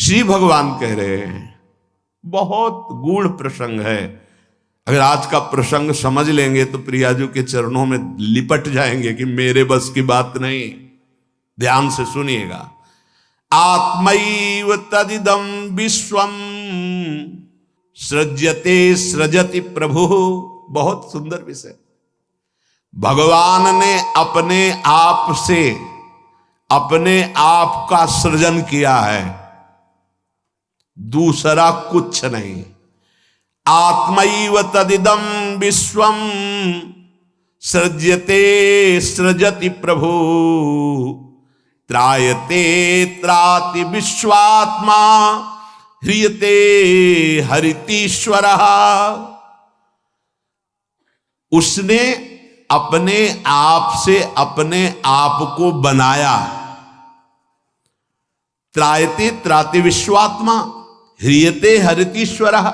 श्री भगवान कह रहे हैं, बहुत गूढ़ प्रसंग है। अगर आज का प्रसंग समझ लेंगे तो प्रियाजू के चरणों में लिपट जाएंगे कि मेरे बस की बात नहीं। ध्यान से सुनिएगा। आत्मैव तदिदं विश्वम सृज्यते सृजति प्रभु। बहुत सुंदर विषय। भगवान ने अपने आप से अपने आप का सृजन किया है, दूसरा कुछ नहीं। आत्मैव तदिदं विश्वम सृज्यते सृजति प्रभु त्रायते त्राति विश्वात्मा ह्रियते हरितीश्वरः। उसने अपने आप से अपने आप को बनाया। त्रायते त्राति विश्वात्मा ह्रियते हरितीश्वरः,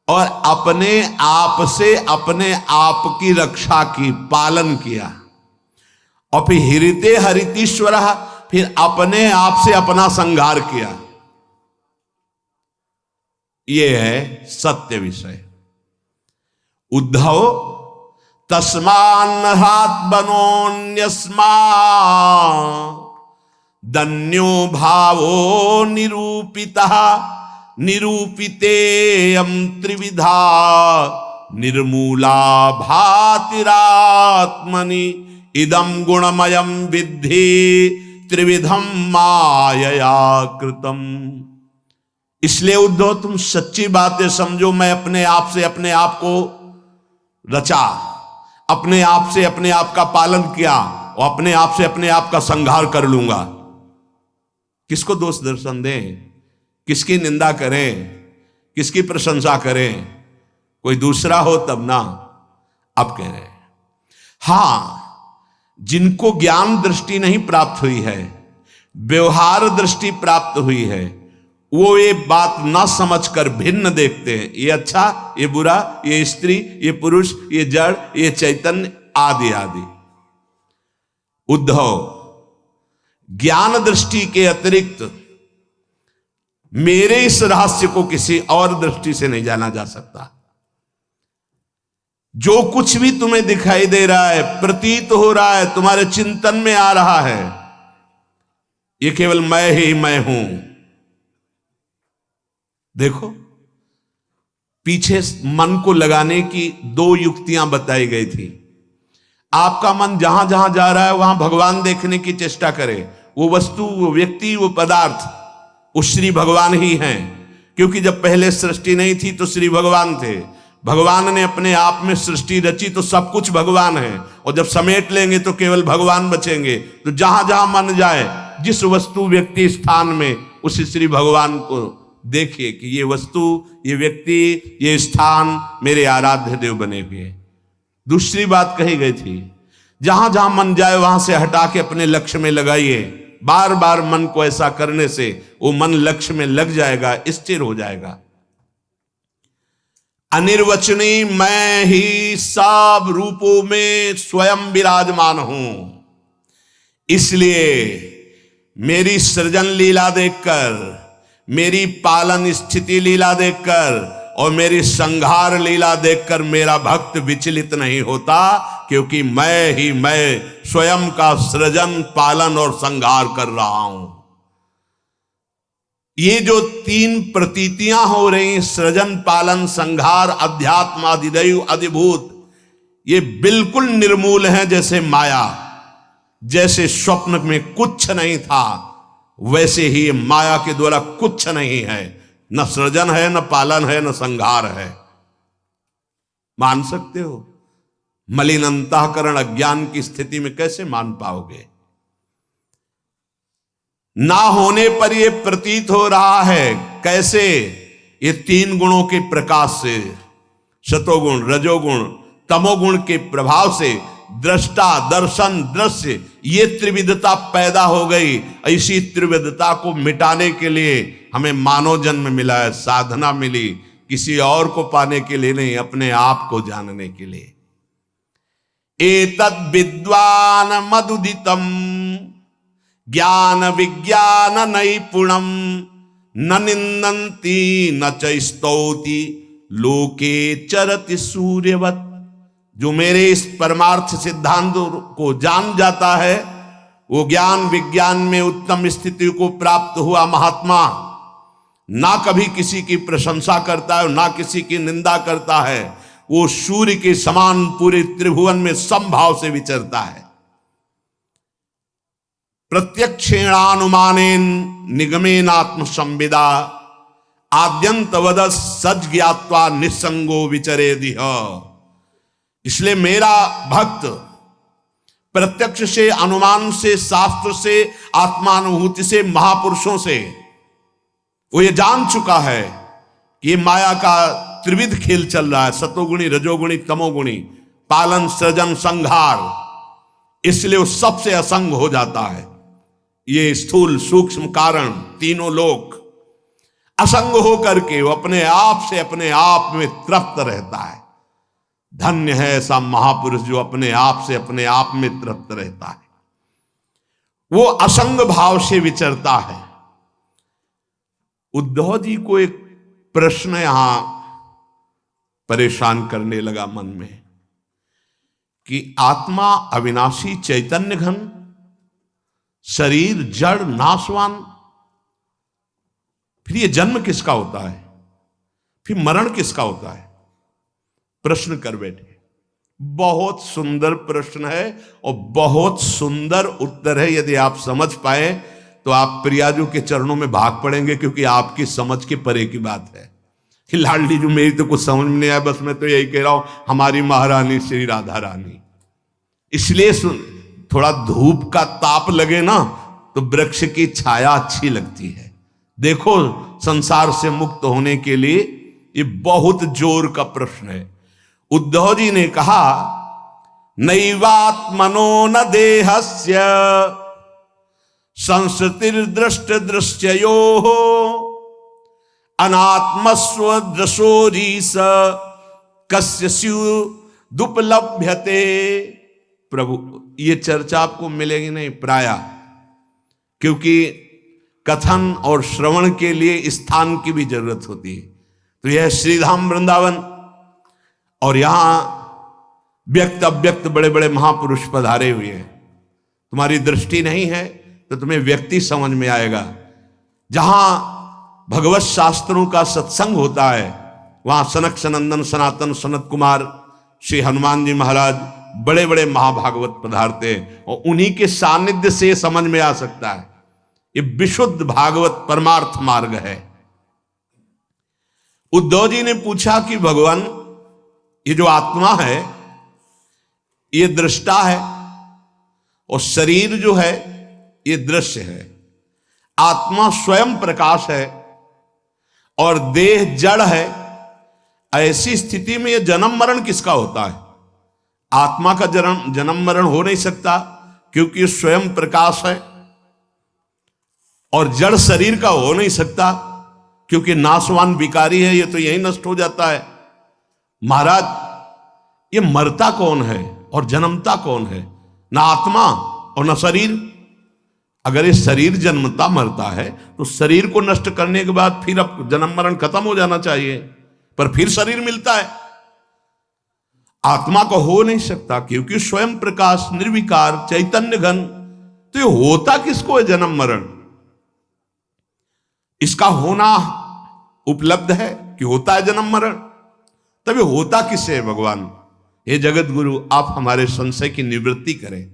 और अपने आप से अपने आप की रक्षा की, पालन किया। और फिर ह्रियते हरितीश्वरः, फिर अपने आप से अपना संहार किया। यह है सत्य विषय। उद्धव तस्मान्नहात् बनोन्यस्मा दन्यो भावो निरूपितः निरूपितेयं त्रिविधा निर्मूला भातिरात्मनि इदं गुणमयं विद्धि त्रिविधं मायया कृतम। इसलिए उद्धव तुम सच्ची बातें समझो। मैं अपने आप से अपने आप को रचा, अपने आप से अपने आप का पालन किया और अपने आप से अपने आप का संहार कर लूंगा। किसको दोष दर्शन दें, किसकी निंदा करें, किसकी प्रशंसा करें? कोई दूसरा हो तब ना। अब कह रहे हैं हां, जिनको ज्ञान दृष्टि नहीं प्राप्त हुई है, व्यवहार दृष्टि प्राप्त हुई है, वो ये बात ना समझकर भिन्न देखते हैं। ये अच्छा, ये बुरा, ये स्त्री, ये पुरुष, ये जड़, ये चैतन्य, आदि आदि। उद्धव, ज्ञान दृष्टि के अतिरिक्त मेरे इस रहस्य को किसी और दृष्टि से नहीं जाना जा सकता। जो कुछ भी तुम्हें दिखाई दे रहा है, प्रतीत हो रहा है, तुम्हारे चिंतन में आ रहा है, ये केवल मैं ही मैं हूं। देखो, पीछे मन को लगाने की दो युक्तियां बताई गई थी। आपका मन जहां जहां जा रहा है वहां भगवान देखने की चेष्टा करे। वो वस्तु, वो व्यक्ति, वो पदार्थ, वो श्री भगवान ही हैं। क्योंकि जब पहले सृष्टि नहीं थी तो श्री भगवान थे। भगवान ने अपने आप में सृष्टि रची तो सब कुछ भगवान है, और जब समेट लेंगे तो केवल भगवान बचेंगे। तो जहां जहां मन जाए, जिस वस्तु, व्यक्ति, स्थान में, उस श्री भगवान को देखिए कि ये वस्तु, ये व्यक्ति, ये स्थान मेरे आराध्य देव बने हुए। दूसरी बात कही गई थी, जहां जहां मन जाए वहां से हटा के अपने लक्ष्य में लगाइए। बार बार मन को ऐसा करने से वो मन लक्ष्य में लग जाएगा, स्थिर हो जाएगा। अनिर्वचनीय मैं ही सब रूपों में स्वयं विराजमान हूं। इसलिए मेरी सृजन लीला देखकर, मेरी पालन स्थिति लीला देखकर और मेरी संहार लीला देखकर मेरा भक्त विचलित नहीं होता, क्योंकि मैं ही मैं स्वयं का सृजन, पालन और संहार कर रहा हूं। ये जो तीन प्रतीतियां हो रही, सृजन, पालन, संहार, अध्यात्म, अधिदैव, अधिभूत, ये बिल्कुल निर्मूल हैं। जैसे माया, जैसे स्वप्न में कुछ नहीं था, वैसे ही माया के द्वारा कुछ नहीं है। न सृजन है, न पालन है, न संहार है। मान सकते हो? मलिन अंतःकरण अज्ञान की स्थिति में कैसे मान पाओगे? ना होने पर यह प्रतीत हो रहा है। कैसे? ये तीन गुणों के प्रकाश से, सतोगुण, रजोगुण, तमोगुण के प्रभाव से दृष्टा, दर्शन, दृश्य, ये त्रिविधता पैदा हो गई। ऐसी त्रिविधता को मिटाने के लिए हमें मानव जन्म मिला है, साधना मिली, किसी और को पाने के लिए नहीं, अपने आप को जानने के लिए। एतद् विद्वान मदुदितम ज्ञान विज्ञान नैपुणम न निंदन्ति न च स्तौति लोके चरति सूर्यवत। जो मेरे इस परमार्थ सिद्धांत को जान जाता है, वो ज्ञान विज्ञान में उत्तम स्थिति को प्राप्त हुआ महात्मा ना कभी किसी की प्रशंसा करता है, ना किसी की निंदा करता है। वो सूर्य के समान पूरे त्रिभुवन में समभाव से विचरता है। प्रत्यक्षेणानुमानेन निगमेनात्म संविदा आद्यंतवद सज ज्ञात्वा निसंगो विचरेदिह। इसलिए मेरा भक्त प्रत्यक्ष से, अनुमान से, शास्त्र से, आत्मानुभूति से, महापुरुषों से वो ये जान चुका है कि ये माया का त्रिविध खेल चल रहा है, सतोगुणी, रजोगुणी, तमोगुणी, पालन, सृजन, संहार। इसलिए वो सबसे असंग हो जाता है। ये स्थूल सूक्ष्म कारण तीनों लोक असंग होकर के वो अपने आप से अपने आप में तृप्त रहता है। धन्य है ऐसा महापुरुष जो अपने आप से अपने आप में तृप्त रहता है, वो असंग भाव से विचरता है। उद्धव जी को एक प्रश्न यहां परेशान करने लगा मन में कि आत्मा अविनाशी चैतन्य घन, शरीर जड़ नाशवान, फिर ये जन्म किसका होता है, फिर मरण किसका होता है? प्रश्न कर बैठे। बहुत सुंदर प्रश्न है और बहुत सुंदर उत्तर है। यदि आप समझ पाए तो आप प्रियाजू के चरणों में भाग पड़ेंगे, क्योंकि आपकी समझ के परे की बात है। कि लाडली जो मेरी तो कुछ समझ में नहीं आया, बस मैं तो यही कह रहा हूं, हमारी महारानी श्री राधा रानी। इसलिए थोड़ा धूप का ताप लगे ना तो वृक्ष की छाया अच्छी लगती है। देखो, संसार से मुक्त होने के लिए ये बहुत जोर का प्रश्न है। उद्धव जी ने कहा, नैवात्मनो न देहस्य संस्कृतिर्दृष्ट दृश्ययो अनात्मस्व दृशोरीस कस्य स्युदुपलभ्यते। प्रभु, ये चर्चा आपको मिलेगी नहीं प्रायः, क्योंकि कथन और श्रवण के लिए स्थान की भी जरूरत होती है। तो यह श्रीधाम वृंदावन और यहां व्यक्त अव्यक्त बड़े बड़े महापुरुष पधारे हुए हैं। तुम्हारी दृष्टि नहीं है तो तुम्हें व्यक्ति समझ में आएगा। जहां भगवत शास्त्रों का सत्संग होता है वहां सनक सनंदन सनातन सनत कुमार श्री हनुमान जी महाराज बड़े बड़े महाभागवत पधारते हैं, और उन्हीं के सानिध्य से समझ में आ सकता है। ये विशुद्ध भागवत परमार्थ मार्ग है। उद्धव जी ने पूछा कि भगवान, ये जो आत्मा है ये दृष्टा है और शरीर जो है ये दृश्य है। आत्मा स्वयं प्रकाश है और देह जड़ है। ऐसी स्थिति में ये जन्म मरण किसका होता है? आत्मा का जन्म मरण हो नहीं सकता, क्योंकि स्वयं प्रकाश है। और जड़ शरीर का हो नहीं सकता, क्योंकि नाशवान विकारी है, ये तो यही नष्ट हो जाता है। महाराज, ये मरता कौन है और जन्मता कौन है? ना आत्मा और ना शरीर। अगर ये शरीर जन्मता मरता है तो शरीर को नष्ट करने के बाद फिर अब जन्म मरण खत्म हो जाना चाहिए, पर फिर शरीर मिलता है। आत्मा को हो नहीं सकता, क्योंकि स्वयं प्रकाश निर्विकार चैतन्य घन। तो ये होता किसको है जन्म मरण? इसका होना उपलब्ध है कि होता है जन्म मरण, तभी होता किससे है भगवान? हे जगत गुरु, आप हमारे संशय की निवृत्ति करें।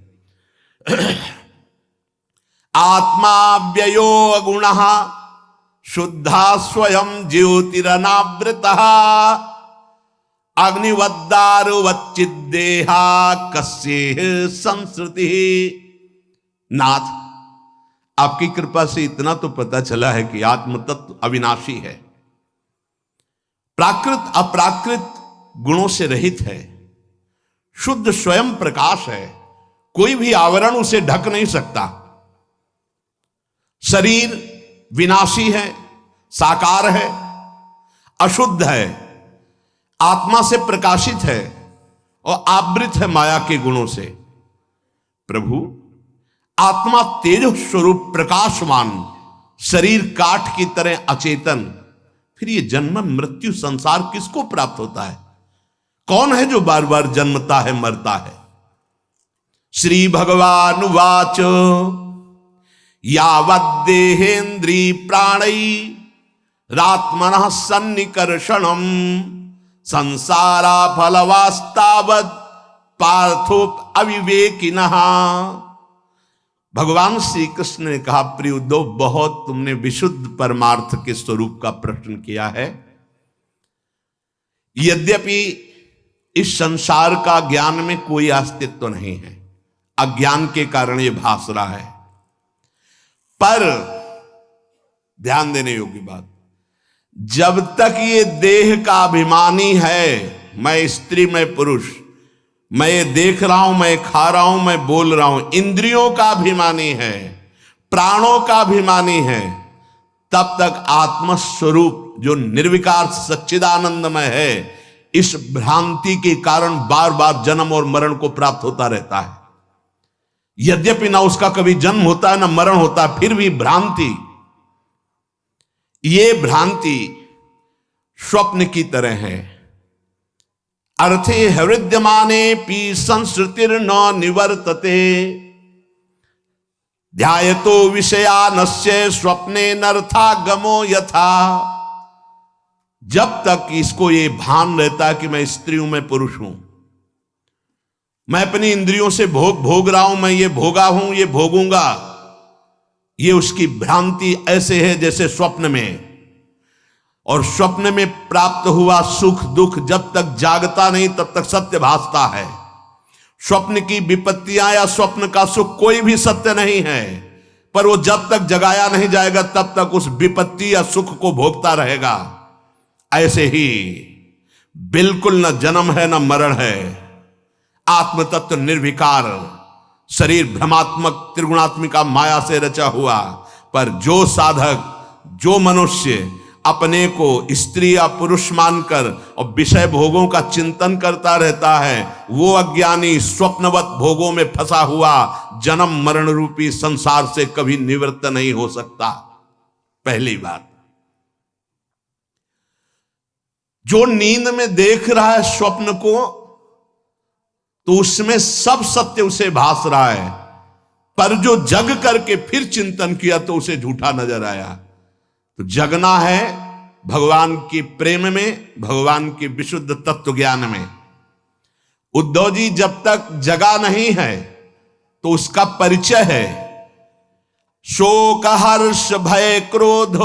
आत्मा व्ययो गुणः शुद्धा स्वयं ज्योतिरनावृतः अग्निवद्दारुवच्चिद्देहा कस्येह संसृति। नाथ, आपकी कृपा से इतना तो पता चला है कि आत्म तत्व अविनाशी है, प्राकृत अप्राकृत गुणों से रहित है, शुद्ध स्वयं प्रकाश है, कोई भी आवरण उसे ढक नहीं सकता। शरीर विनाशी है, साकार है, अशुद्ध है, आत्मा से प्रकाशित है और आवृत है माया के गुणों से। प्रभु, आत्मा तेज स्वरूप प्रकाशमान शरीर काठ की तरह अचेतन, फिर ये जन्म मृत्यु संसार किसको प्राप्त होता है? कौन है जो बार बार जन्मता है मरता है? श्री भगवान वाच यावद्देहेन्द्री प्राणै रात्मनः सन्निकर्षणम संसारा फलवास्तावत् पार्थो अविवेकिनः। भगवान श्री कृष्ण ने कहा, प्रिय उद्धव, बहुत तुमने विशुद्ध परमार्थ के स्वरूप का प्रश्न किया है। यद्यपि इस संसार का ज्ञान में कोई अस्तित्व नहीं है, अज्ञान के कारण यह भास रहा है, पर ध्यान देने योग्य बात, जब तक ये देह का अभिमानी है, मैं स्त्री मैं पुरुष, मैं ये देख रहा हूं, मैं खा रहा हूं, मैं बोल रहा हूं, इंद्रियों का अभिमानी है, प्राणों का अभिमानी है, तब तक आत्मस्वरूप जो निर्विकार सच्चिदानंदमय है, इस भ्रांति के कारण बार बार जन्म और मरण को प्राप्त होता रहता है। यद्यपि ना उसका कभी जन्म होता है ना मरण होता है, फिर भी भ्रांति, ये भ्रांति स्वप्न की तरह है। अर्थे हृद्यमाने पी संस्कृतिर्न निवर्तते ध्यायतो विषयानस्य स्वप्ने नर्थागमो यथा। जब तक इसको ये भान रहता है कि मैं स्त्री हूं, मैं पुरुष हूं, मैं अपनी इंद्रियों से भोग रहा हूं, मैं ये भोगा हूं, ये भोगूंगा, ये उसकी भ्रांति ऐसे है जैसे स्वप्न में। और स्वप्न में प्राप्त हुआ सुख दुख जब तक जागता नहीं तब तक सत्य भासता है। स्वप्न की विपत्तियां या स्वप्न का सुख कोई भी सत्य नहीं है, पर वो जब तक जगाया नहीं जाएगा तब तक उस विपत्ति या सुख को भोगता रहेगा। ऐसे ही बिल्कुल न जन्म है न मरण है, आत्म तत्व निर्विकार, शरीर भ्रमात्मक त्रिगुणात्मिका माया से रचा हुआ। पर जो साधक, जो मनुष्य अपने को स्त्री या पुरुष मानकर और विषय भोगों का चिंतन करता रहता है, वो अज्ञानी स्वप्नवत भोगों में फंसा हुआ जन्म मरण रूपी संसार से कभी निवृत्त नहीं हो सकता। पहली बात, जो नींद में देख रहा है स्वप्न को, तो उसमें सब सत्य उसे भास रहा है, पर जो जग करके फिर चिंतन किया तो उसे झूठा नजर आया। तो जगना है भगवान की प्रेम में, भगवान की विशुद्ध तत्व ज्ञान में। उद्धव जी जब तक जगा नहीं है तो उसका परिचय है शोक हर्ष भय क्रोध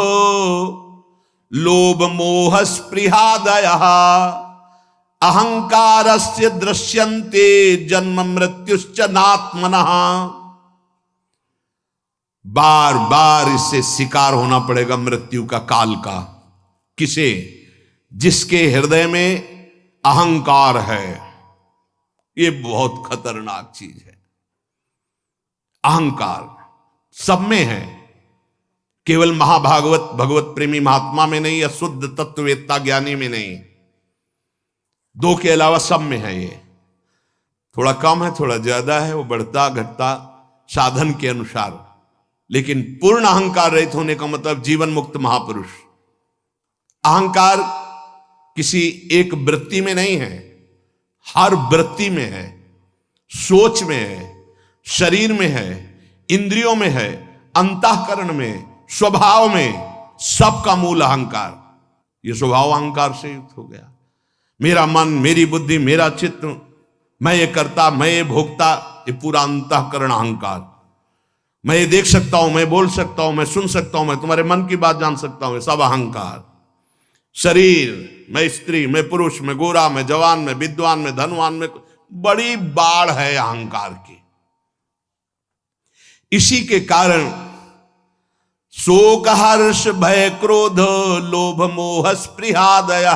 लोभ मोह स्पृहादय अहंकारस्य दृश्यन्ते जन्म मृत्युश्च नात्मनः। बार बार इससे शिकार होना पड़ेगा मृत्यु का, काल का। किसे? जिसके हृदय में अहंकार है। ये बहुत खतरनाक चीज है। अहंकार सब में है, केवल महाभागवत भगवत प्रेमी महात्मा में नहीं या शुद्ध तत्ववेत्ता ज्ञानी में नहीं, दो के अलावा सब में है। ये थोड़ा कम है, थोड़ा ज्यादा है, वो बढ़ता घटता साधन के अनुसार। लेकिन पूर्ण अहंकार रहित होने का मतलब जीवन मुक्त महापुरुष। अहंकार किसी एक वृत्ति में नहीं है, हर वृत्ति में है, सोच में है, शरीर में है, इंद्रियों में है, अंतःकरण में, स्वभाव में, सबका मूल अहंकार। ये स्वभाव अहंकार से युक्त हो गया। मेरा मन, मेरी बुद्धि, मेरा चित्त, मैं ये करता, मैं ये भोगता, ये पूरा अंतःकरण अहंकार। मैं ये देख सकता हूं, मैं बोल सकता हूं, मैं सुन सकता हूं, मैं तुम्हारे मन की बात जान सकता हूं, ये सब अहंकार। शरीर, मैं स्त्री, मैं पुरुष, मैं गोरा, मैं जवान, मैं विद्वान, मैं धनवान, में बड़ी बाढ़ है अहंकार की। इसी के कारण शोक हर्ष भय क्रोध लोभ मोह स्पृहादय।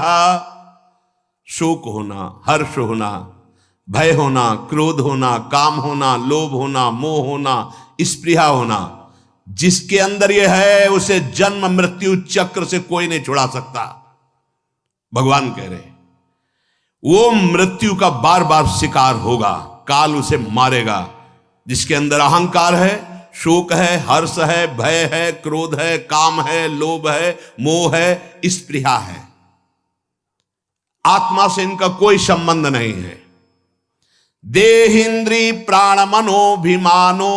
शोक होना, हर्ष होना, भय होना, क्रोध होना, काम होना, लोभ होना, मोह होना, स्पृहा होना, जिसके अंदर यह है उसे जन्म मृत्यु चक्र से कोई नहीं छुड़ा सकता। भगवान कह रहे वो मृत्यु का बार बार शिकार होगा, काल उसे मारेगा। जिसके अंदर अहंकार है, शोक है, हर्ष है, भय है, क्रोध है, काम है, लोभ है, मोह है, स्पृहा है। आत्मा से इनका कोई संबंध नहीं है। देहिंद्री प्राण मनोभिमानो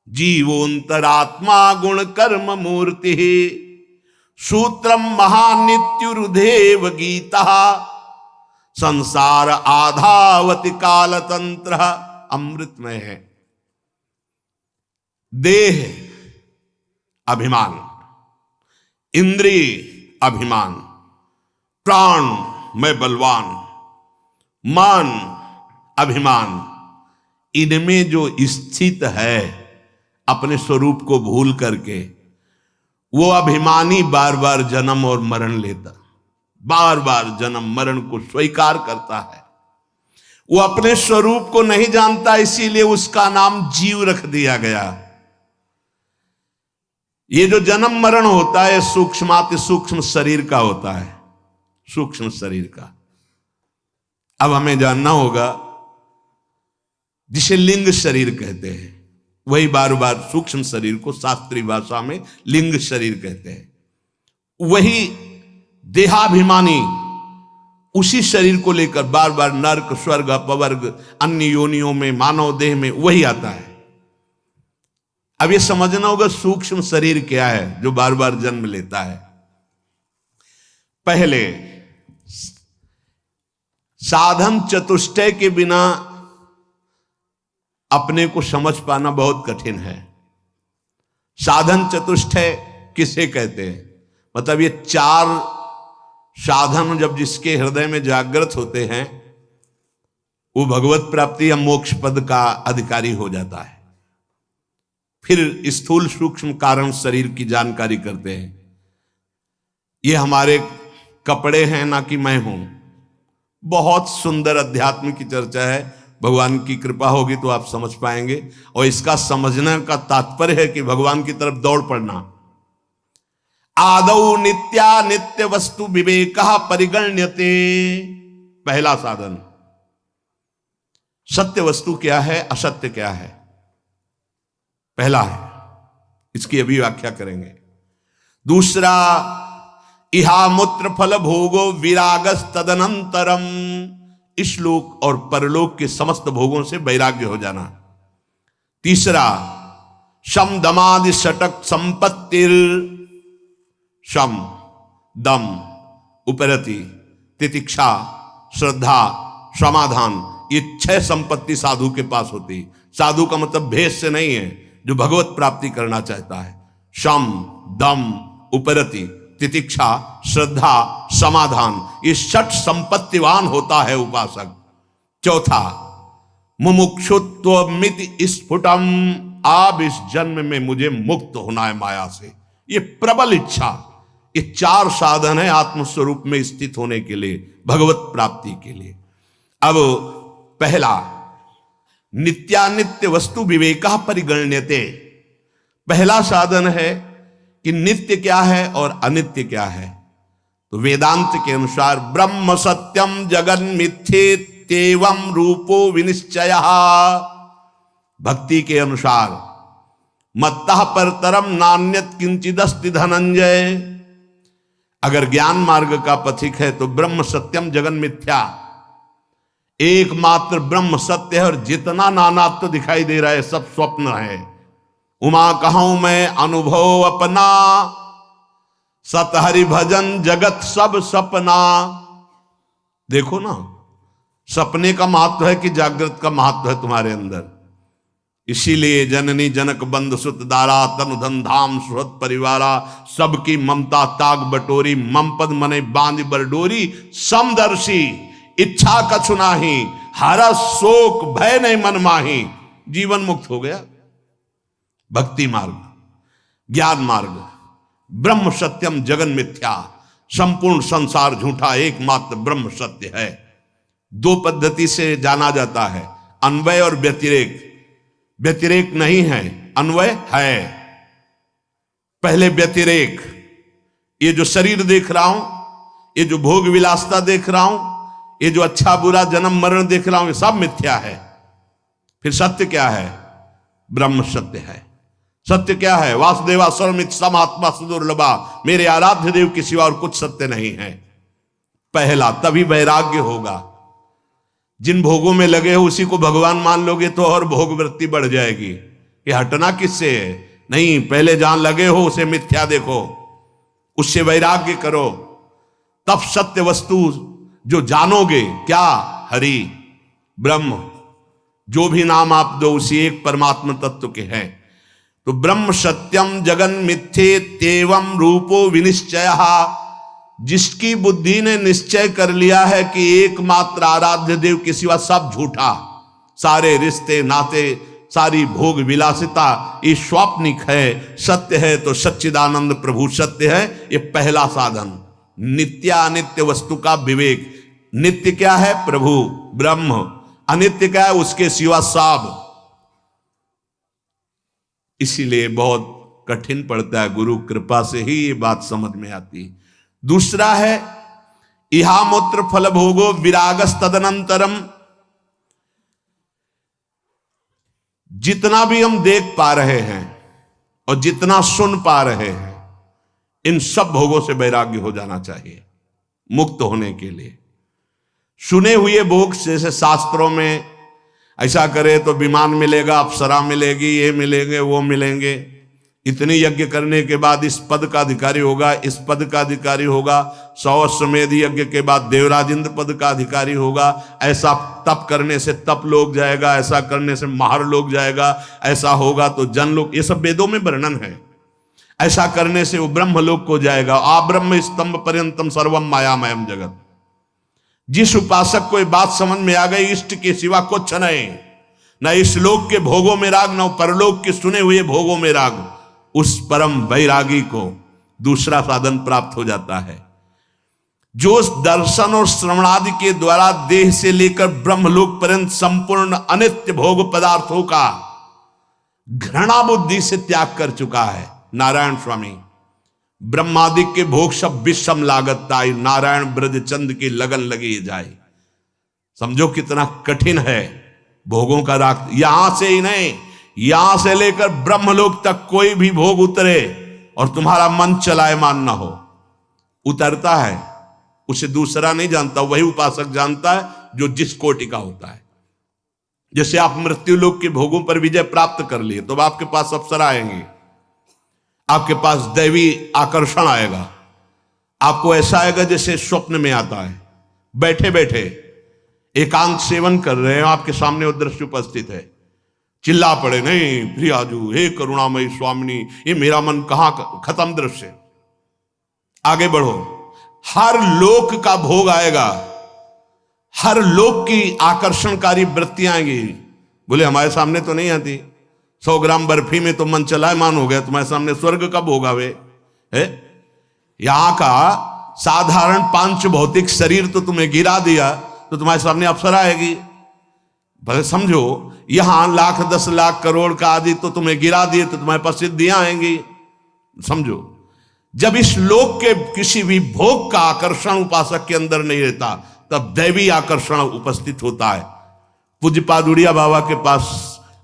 जीवोंतरात्मा गुण कर्म मूर्ति सूत्रम महानित्युरुदेव गीता संसार आधावति काल तंत्र अमृतमय है। देह अभिमान, इंद्रिय अभिमान, प्राण मैं बलवान, मन अभिमान, इनमें जो स्थित है अपने स्वरूप को भूल करके, वो अभिमानी बार बार जन्म और मरण लेता, बार बार जन्म मरण को स्वीकार करता है। वो अपने स्वरूप को नहीं जानता, इसीलिए उसका नाम जीव रख दिया गया। ये जो जन्म मरण होता है सूक्ष्माति सूक्ष्म शरीर का होता है, सूक्ष्म शरीर का। अब हमें जानना होगा, जिसे लिंग शरीर कहते हैं, वही बार बार सूक्ष्म शरीर को शास्त्रीय भाषा में लिंग शरीर कहते हैं। वही देहाभिमानी उसी शरीर को लेकर बार बार नर्क, स्वर्ग, अपवर्ग, अन्य योनियों में, मानव देह में वही आता है। अब ये समझना होगा सूक्ष्म शरीर क्या है जो बार बार जन्म लेता है। पहले साधन चतुष्टय के बिना अपने को समझ पाना बहुत कठिन है। साधन चतुष्टय किसे कहते हैं? मतलब ये चार साधन जब जिसके हृदय में जागृत होते हैं, वो भगवत प्राप्ति या मोक्ष पद का अधिकारी हो जाता है। फिर स्थूल सूक्ष्म कारण शरीर की जानकारी करते हैं। ये हमारे कपड़े हैं, ना कि मैं हूं। बहुत सुंदर अध्यात्म की चर्चा है, भगवान की कृपा होगी तो आप समझ पाएंगे। और इसका समझने का तात्पर्य है कि भगवान की तरफ दौड़ पड़ना। आदौ नित्या नित्य वस्तु विवेक परिगण्यते, पहला साधन। सत्य वस्तु क्या है, असत्य क्या है, पहला है। इसकी अभी व्याख्या करेंगे। दूसरा, इहा मूत्र फल भोगो विरागस तदनंतरम, इस लोक और परलोक के समस्त भोगों से वैराग्य हो जाना। तीसरा, शम दमादि षटक संपत्तिर, शम दम उपरति तितिक्षा श्रद्धा समाधान, ये 6 संपत्ति साधु के पास होती। साधु का मतलब भेष से नहीं है, जो भगवत प्राप्ति करना चाहता है। शम दम उपरति तितिक्षा श्रद्धा समाधान, ये 6 संपत्तिवान होता है उपासक। चौथा, मुमुक्षुत्वमिति स्फुटम, अब इस जन्म में मुझे मुक्त होना है माया से, ये प्रबल इच्छा। ये 4 साधन है आत्मस्वरूप में स्थित होने के लिए, भगवत प्राप्ति के लिए। अब पहला, नित्यानित्य वस्तु विवेका परिगण्यते, पहला साधन है कि नित्य क्या है और अनित्य क्या है। तो वेदांत के अनुसार ब्रह्म सत्यम जगन मिथ्येत्येवं रूपो विनिश्चयः, भक्ति के अनुसार मत्तः परतरम नान्यत किंचिदस्ति धनंजय, अगर ज्ञान मार्ग का पथिक है तो ब्रह्म सत्यम जगन मिथ्या, एकमात्र ब्रह्म सत्य है और जितना नानात्व दिखाई दे रहा है सब स्वप्न है। उमा कहूं मैं अनुभव अपना, सत हरि भजन जगत सब सपना। देखो ना, सपने का महत्व है कि जागृत का महत्व है तुम्हारे अंदर। इसीलिए जननी जनक बंद सुत दारा, तनु धन धाम सुहृद परिवारा, सबकी ममता ताग बटोरी, मम पद मने बांध बरडोरी, समदर्शी इच्छा कछु नाही, हरस शोक भय नहीं मन माही, जीवन मुक्त हो गया। भक्ति मार्ग, ज्ञान मार्ग, ब्रह्म सत्यम जगन मिथ्या, संपूर्ण संसार झूठा, एकमात्र ब्रह्म सत्य है। 2 पद्धति से जाना जाता है, अन्वय और व्यतिरेक। व्यतिरेक नहीं है, अन्वय है। पहले व्यतिरेक, ये जो शरीर देख रहा हूं, ये जो भोग विलासता देख रहा हूं, ये जो अच्छा बुरा जन्म मरण देख रहा हूं, ये सब मिथ्या है। फिर सत्य क्या है? ब्रह्म सत्य है। सत्य क्या है? वासुदेवा सर्वमित समात्मा सुदुर्लभा, मेरे आराध्य देव के सिवा और कुछ सत्य नहीं है। पहला, तभी वैराग्य होगा। जिन भोगों में लगे हो उसी को भगवान मान लोगे तो और भोग वृत्ति बढ़ जाएगी। ये हटना किससे है? नहीं, पहले जहां लगे हो उसे मिथ्या देखो, उससे वैराग्य करो, तब सत्य वस्तु जो जानोगे क्या? हरि, ब्रह्म, जो भी नाम आप दो उसी एक परमात्मा तत्व के हैं। तो ब्रह्म सत्यम जगन मिथ्ये तेवम रूपो विनिश्चय, जिसकी बुद्धि ने निश्चय कर लिया है कि एकमात्र आराध्य देव के सिवा सब झूठा, सारे रिश्ते नाते सारी भोग विलासिता ये स्वाप्निक है, सत्य है तो सच्चिदानंद प्रभु सत्य है। ये पहला साधन, नित्यानित्य वस्तु का विवेक। नित्य क्या है? प्रभु ब्रह्म। अनित्य क्या है? उसके सिवा सब। इसीलिए बहुत कठिन पड़ता है, गुरु कृपा से ही ये बात समझ में आती। दूसरा है इहामूत्र फल भोगो विरागस तदनंतरम। जितना भी हम देख पा रहे हैं और जितना सुन पा रहे हैं, इन सब भोगों से वैराग्य हो जाना चाहिए मुक्त होने के लिए। सुने हुए भोग, जैसे शास्त्रों में ऐसा करे तो विमान मिलेगा, अप्सरा मिलेगी, ये मिलेंगे वो मिलेंगे, इतने यज्ञ करने के बाद इस पद का अधिकारी होगा, इस पद का अधिकारी होगा, 100 अश्वमेध यज्ञ के बाद देवराज इंद्र पद का अधिकारी होगा, ऐसा तप करने से तप लोग जाएगा, ऐसा करने से महार लोग जाएगा, ऐसा होगा तो जन लोग, ये सब वेदों में वर्णन है। ऐसा करने से वो ब्रह्म लोक को जाएगा। आ ब्रह्म स्तंभ पर्यंतम सर्वम मायामयम जगत। जिस उपासक को ये बात समझ में आ गई, इष्ट के सिवा कुछ नहीं, न इस लोक के भोगों में राग, न परलोक के सुने हुए भोगों में राग, उस परम वैरागी को दूसरा साधन प्राप्त हो जाता है, जो दर्शन और श्रवणादि के द्वारा देह से लेकर ब्रह्मलोक पर्यंत संपूर्ण अनित्य भोग पदार्थों का घृणा बुद्धि से त्याग कर चुका है। नारायण स्वामी, ब्रह्मादि के भोग सब विषम लागत ताई, नारायण ब्रज चंद की लगन लगी जाए। समझो कितना कठिन है भोगों का राग। यहां से ही नहीं, यहां से लेकर ब्रह्मलोक तक कोई भी भोग उतरे और तुम्हारा मन चलायमान ना हो, उतरता है, उसे दूसरा नहीं जानता, वही उपासक जानता है जो जिस कोटि का होता है। जैसे आप मृत्यु लोक के भोगों पर विजय प्राप्त कर लिए तो आपके पास अप्सरा आएंगे, आपके पास दैवी आकर्षण आएगा, आपको ऐसा आएगा जैसे स्वप्न में आता है। बैठे बैठे एकांत सेवन कर रहे हैं, आपके सामने वो दृश्य उपस्थित है, चिल्ला पड़े, नहीं प्रियाजू, हे करुणामयी स्वामिनी, ये मेरा मन कहां खत्म दृश्य, आगे बढ़ो। हर लोक का भोग आएगा, हर लोक की आकर्षणकारी वृत्तियां आएंगी। बोले हमारे सामने तो नहीं आती, 100 ग्राम बर्फी में तो मन चलायमान हो गया, तुम्हारे सामने स्वर्ग का भोग आवे है? यहां का साधारण पांच भौतिक शरीर तो तुम्हें गिरा दिया तो तुम्हारे सामने अप्सरा आएगी। भले समझो, यहां लाख 10 लाख करोड़ का आदि तो तुम्हें गिरा दिए तो तुम्हारे पास सिद्धियां आएंगी। समझो, जब इस लोक के किसी भी भोग का आकर्षण उपासक के अंदर नहीं रहता तब दैवी आकर्षण उपस्थित होता है। पूज्यपाद उड़िया बाबा के पास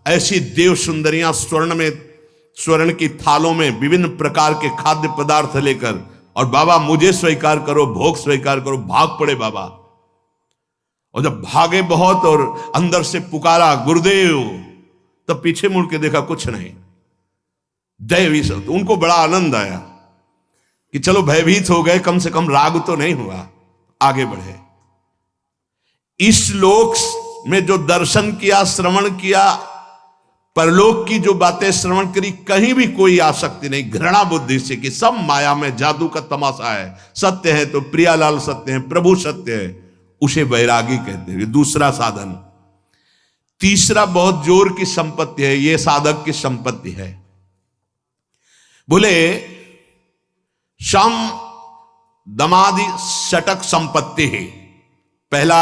ऐसी देव सुंदरियां स्वर्ण की थालों में विभिन्न प्रकार के खाद्य पदार्थ लेकर, और बाबा मुझे स्वीकार करो, भोग स्वीकार करो, भाग पड़े बाबा। और जब भागे बहुत और अंदर से पुकारा गुरुदेव, तब पीछे मुड़ के देखा कुछ नहीं, दैवी सब। उनको बड़ा आनंद आया कि चलो भयभीत हो गए, कम से कम राग तो नहीं हुआ, आगे बढ़े। इस लोक में जो दर्शन किया, श्रवण किया, परलोक की जो बातें श्रवण करी, कहीं भी कोई आसक्ति नहीं, घृणा बुद्धि से कि सब माया में जादू का तमाशा है, सत्य है तो प्रियालाल सत्य है, प्रभु सत्य है, उसे वैरागी कहते हैं। दूसरा साधन। तीसरा बहुत जोर की संपत्ति है, यह साधक की संपत्ति है। बोले शम दमादि षटक संपत्ति है। पहला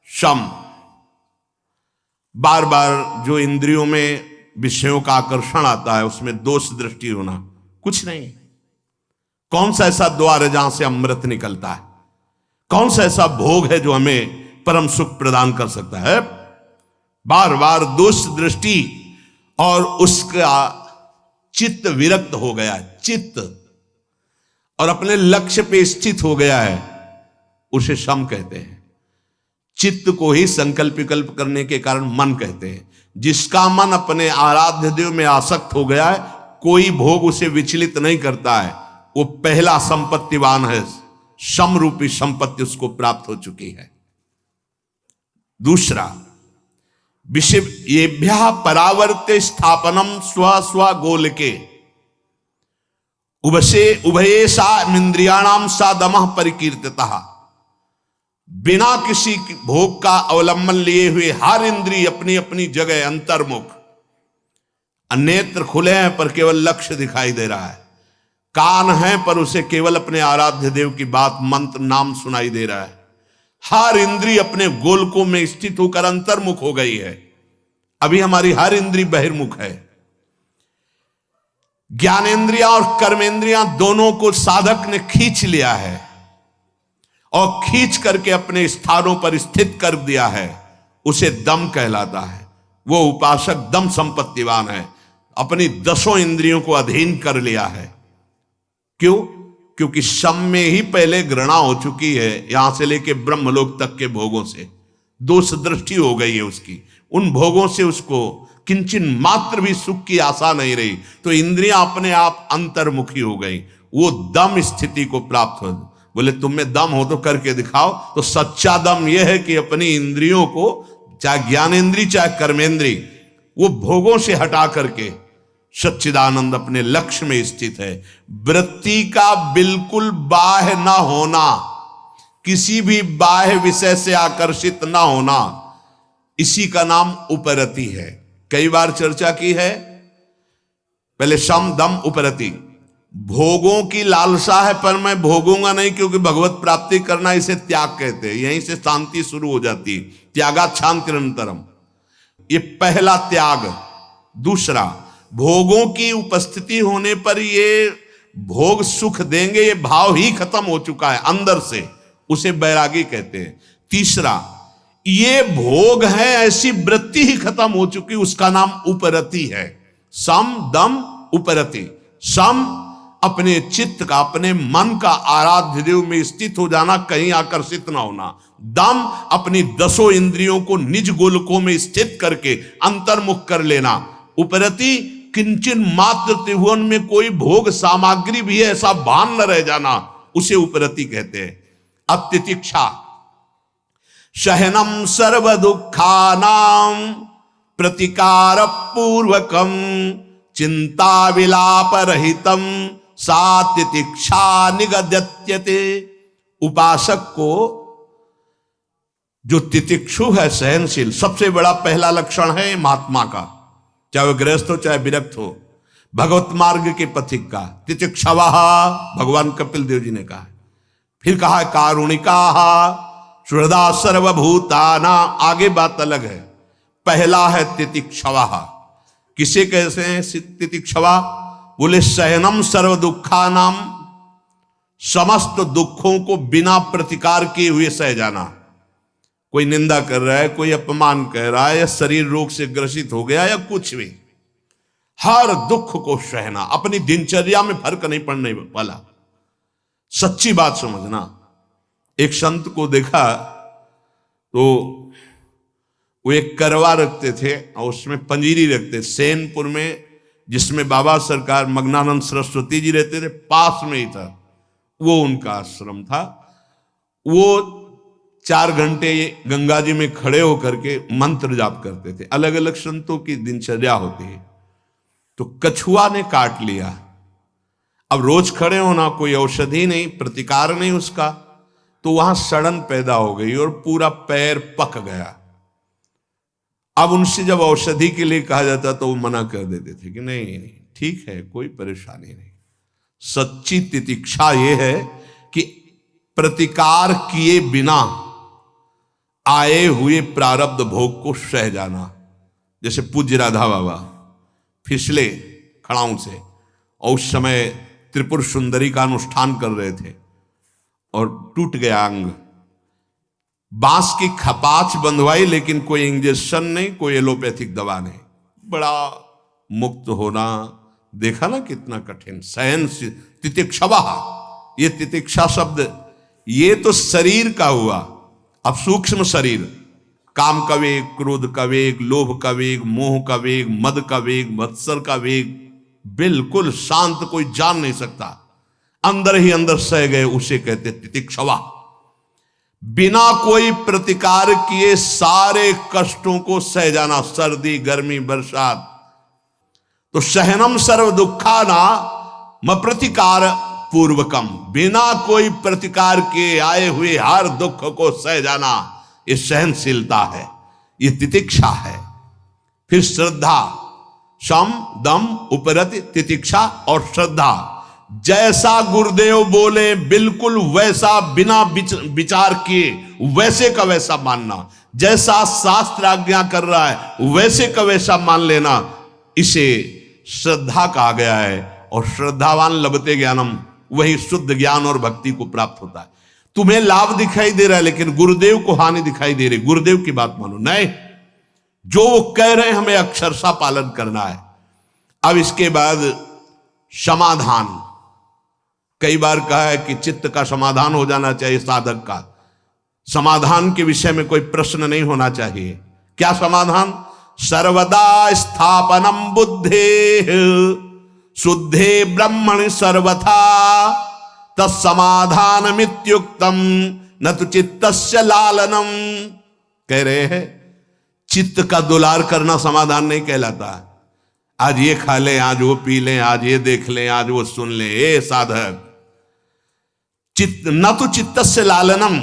शम, बार बार जो इंद्रियों में विषयों का आकर्षण आता है उसमें दोष दृष्टि होना, कुछ नहीं। कौन सा ऐसा द्वार है जहां से अमृत निकलता है? कौन सा ऐसा भोग है जो हमें परम सुख प्रदान कर सकता है? बार बार दोष दृष्टि और उसका चित्त विरक्त हो गया है, चित्त, और अपने लक्ष्य पे स्थित हो गया है, उसे शम कहते हैं। चित्त को ही संकल्प विकल्प करने के कारण मन कहते हैं। जिसका मन अपने आराध्य देव में आसक्त हो गया है, कोई भोग उसे विचलित नहीं करता है, वो पहला संपत्तिवान है। शम रूपी संपत्ति उसको प्राप्त हो चुकी है। दूसरा, विषय येभ्यः परावर्ते स्थापनम स्व स्व गोलके उभये सा इंद्रियाणाम सा दमः परिकीर्तितः। बिना किसी भोग का अवलंबन लिए हुए हर इंद्रिय अपनी अपनी जगह अंतर्मुख। नेत्र खुले हैं पर केवल लक्ष्य दिखाई दे रहा है, कान है पर उसे केवल अपने आराध्य देव की बात, मंत्र, नाम सुनाई दे रहा है। हर इंद्रिय अपने गोलकों में स्थित होकर अंतर्मुख हो गई है। अभी हमारी हर इंद्रिय बहिर्मुख है। ज्ञानेंद्रियां और कर्मेंद्रियां दोनों को साधक ने खींच लिया है और खींच करके अपने स्थानों पर स्थित कर दिया है, उसे दम कहलाता है। वो उपासक दम संपत्तिवान है, अपनी 10 इंद्रियों को अधीन कर लिया है। क्यों? क्योंकि शम में ही पहले घृणा हो चुकी है, यहां से लेके ब्रह्मलोक तक के भोगों से दोष दृष्टि हो गई है उसकी। उन भोगों से उसको किंचन मात्र भी सुख की आशा नहीं रही, तो इंद्रियां अपने आप अंतर्मुखी हो गई। वो दम स्थिति को प्राप्त हो। बोले तुम में दम हो तो करके दिखाओ। तो सच्चा दम यह है कि अपनी इंद्रियों को, चाहे ज्ञानेंद्री चाहे कर्मेंद्री, वो भोगों से हटा करके सच्चिदानंद अपने लक्ष्य में स्थित है। वृत्ति का बिल्कुल बाह्य ना होना, किसी भी बाह्य विषय से आकर्षित ना होना, इसी का नाम उपरति है। कई बार चर्चा की है। पहले शम दम उपरति। भोगों की लालसा है पर मैं भोगूंगा नहीं क्योंकि भगवत प्राप्ति करना, इसे त्याग कहते हैं। यहीं से शांति शुरू हो जाती है। त्यागात् शांतिरंतरम, ये पहला त्याग। दूसरा, भोगों की उपस्थिति होने पर ये भोग सुख देंगे, ये भाव ही खत्म हो चुका है अंदर से, उसे बैरागी कहते हैं। तीसरा, ये भोग है ऐसी वृत्ति ही खत्म हो चुकी, उसका नाम उपरति है। सम दम उपरति। सम अपने चित्त का, अपने मन का आराध्य देव में स्थित हो जाना, कहीं आकर्षित ना होना। दम अपनी 10 इंद्रियों को निज गोलकों में स्थित करके अंतर्मुख कर लेना। उपरति, किंचन मात्र त्रिभुवन में कोई भोग सामग्री भी है ऐसा भान न रह जाना, उसे उपरति कहते हैं। अब तितिक्षा, सहनम सर्व दुखानाम प्रतिकार पूर्वकम चिंता विलाप रहितम सा तितिक्षा निगद्यते। उपासक को जो तितिक्षु है, सहनशील, सबसे बड़ा पहला लक्षण है महात्मा का, चाहे वह गृहस्थ हो चाहे विरक्त हो, भगवत मार्ग के पथिक का। तितिक्षवः, भगवान कपिल देव जी ने कहा। फिर कहा कारुणिका सुहृदा सर्वभूताना, आगे बात अलग है। पहला है तितिक्षवः। किसे कहते हैं तितिक्षवा? बोले सहनम सर्व दुखानाम, समस्त दुखों को बिना प्रतिकार किए हुए सह जाना। कोई निंदा कर रहा है, कोई अपमान कर रहा है, या शरीर रोग से ग्रसित हो गया, या कुछ भी, हर दुख को सहना, अपनी दिनचर्या में फर्क नहीं पड़ने वाला। सच्ची बात समझना। एक संत को देखा तो वो एक करवा रखते थे और उसमें पंजीरी रखते, सेनपुर में, जिसमें बाबा सरकार मग्नानंद सरस्वती जी रहते थे, पास में ही था, वो उनका आश्रम था। वो 4 घंटे गंगा जी में खड़े होकर के मंत्र जाप करते थे। अलग अलग संतों की दिनचर्या होती है। तो कछुआ ने काट लिया। अब रोज खड़े होना, कोई औषधि नहीं, प्रतिकार नहीं उसका, तो वहां सड़न पैदा हो गई और पूरा पैर पक गया। अब उनसे जब औषधि के लिए कहा जाता तो वो मना कर देते थे कि नहीं नहीं ठीक है, कोई परेशानी नहीं। सच्ची तितिक्षा ये है कि प्रतिकार किए बिना आए हुए प्रारब्ध भोग को सह जाना। जैसे पूज्य राधा बाबा फिसले खड़ाऊं से और उस समय त्रिपुर सुंदरी का अनुष्ठान कर रहे थे और टूट गया अंग। बांस की खपाच बंधवाई, लेकिन कोई इंजेक्शन नहीं, कोई एलोपैथिक दवा नहीं। बड़ा मुक्त होना, देखा ना कितना कठिन। सहन तितिक्षवा, ये तितिक्षा शब्द ये तो शरीर का हुआ। अब सूक्ष्म शरीर, काम का वेग, क्रोध का वेग, लोभ का वेग, मोह का वेग, मद का वेग, मत्सर का वेग, बिल्कुल शांत, कोई जान नहीं सकता, अंदर ही अंदर सह गए, उसे कहते तितिक्षवा। बिना कोई प्रतिकार किए सारे कष्टों को सह जाना, सर्दी गर्मी बरसात। तो सहनम सर्व दुखा ना म प्रतिकार पूर्वकम, बिना कोई प्रतिकार के आए हुए हर दुख को सह जाना, ये सहनशीलता है, ये तितिक्षा है। फिर श्रद्धा, शम दम उपरति तितिक्षा और श्रद्धा। जैसा गुरुदेव बोले बिल्कुल वैसा, बिना विचार किए वैसे का वैसा मानना, जैसा शास्त्र आज्ञा कर रहा है वैसे का वैसा मान लेना, इसे श्रद्धा कहा गया है। और श्रद्धावान लभते ज्ञानम, वही शुद्ध ज्ञान और भक्ति को प्राप्त होता है। तुम्हें लाभ दिखाई दे रहा है लेकिन गुरुदेव को हानि दिखाई दे रही, गुरुदेव की बात मानो, नहीं, जो वो कह रहे हैं हमें अक्षरशः पालन करना है। अब इसके बाद समाधान, कई बार कहा है कि चित्त का समाधान हो जाना चाहिए, साधक का समाधान के विषय में कोई प्रश्न नहीं होना चाहिए। क्या समाधान? सर्वदा स्थापनम बुद्धे शुद्धे ब्रह्मणि सर्वथा तत्समाधान मित्युक्तम न तो चित्तस्य लालनम। कह रहे हैं चित्त का दुलार करना समाधान नहीं कहलाता। आज ये खा लें, आज वो पी लें, आज ये देख लें, आज वो सुन लें, ए साधक, चित्त न तो चित्तस्य लालनम,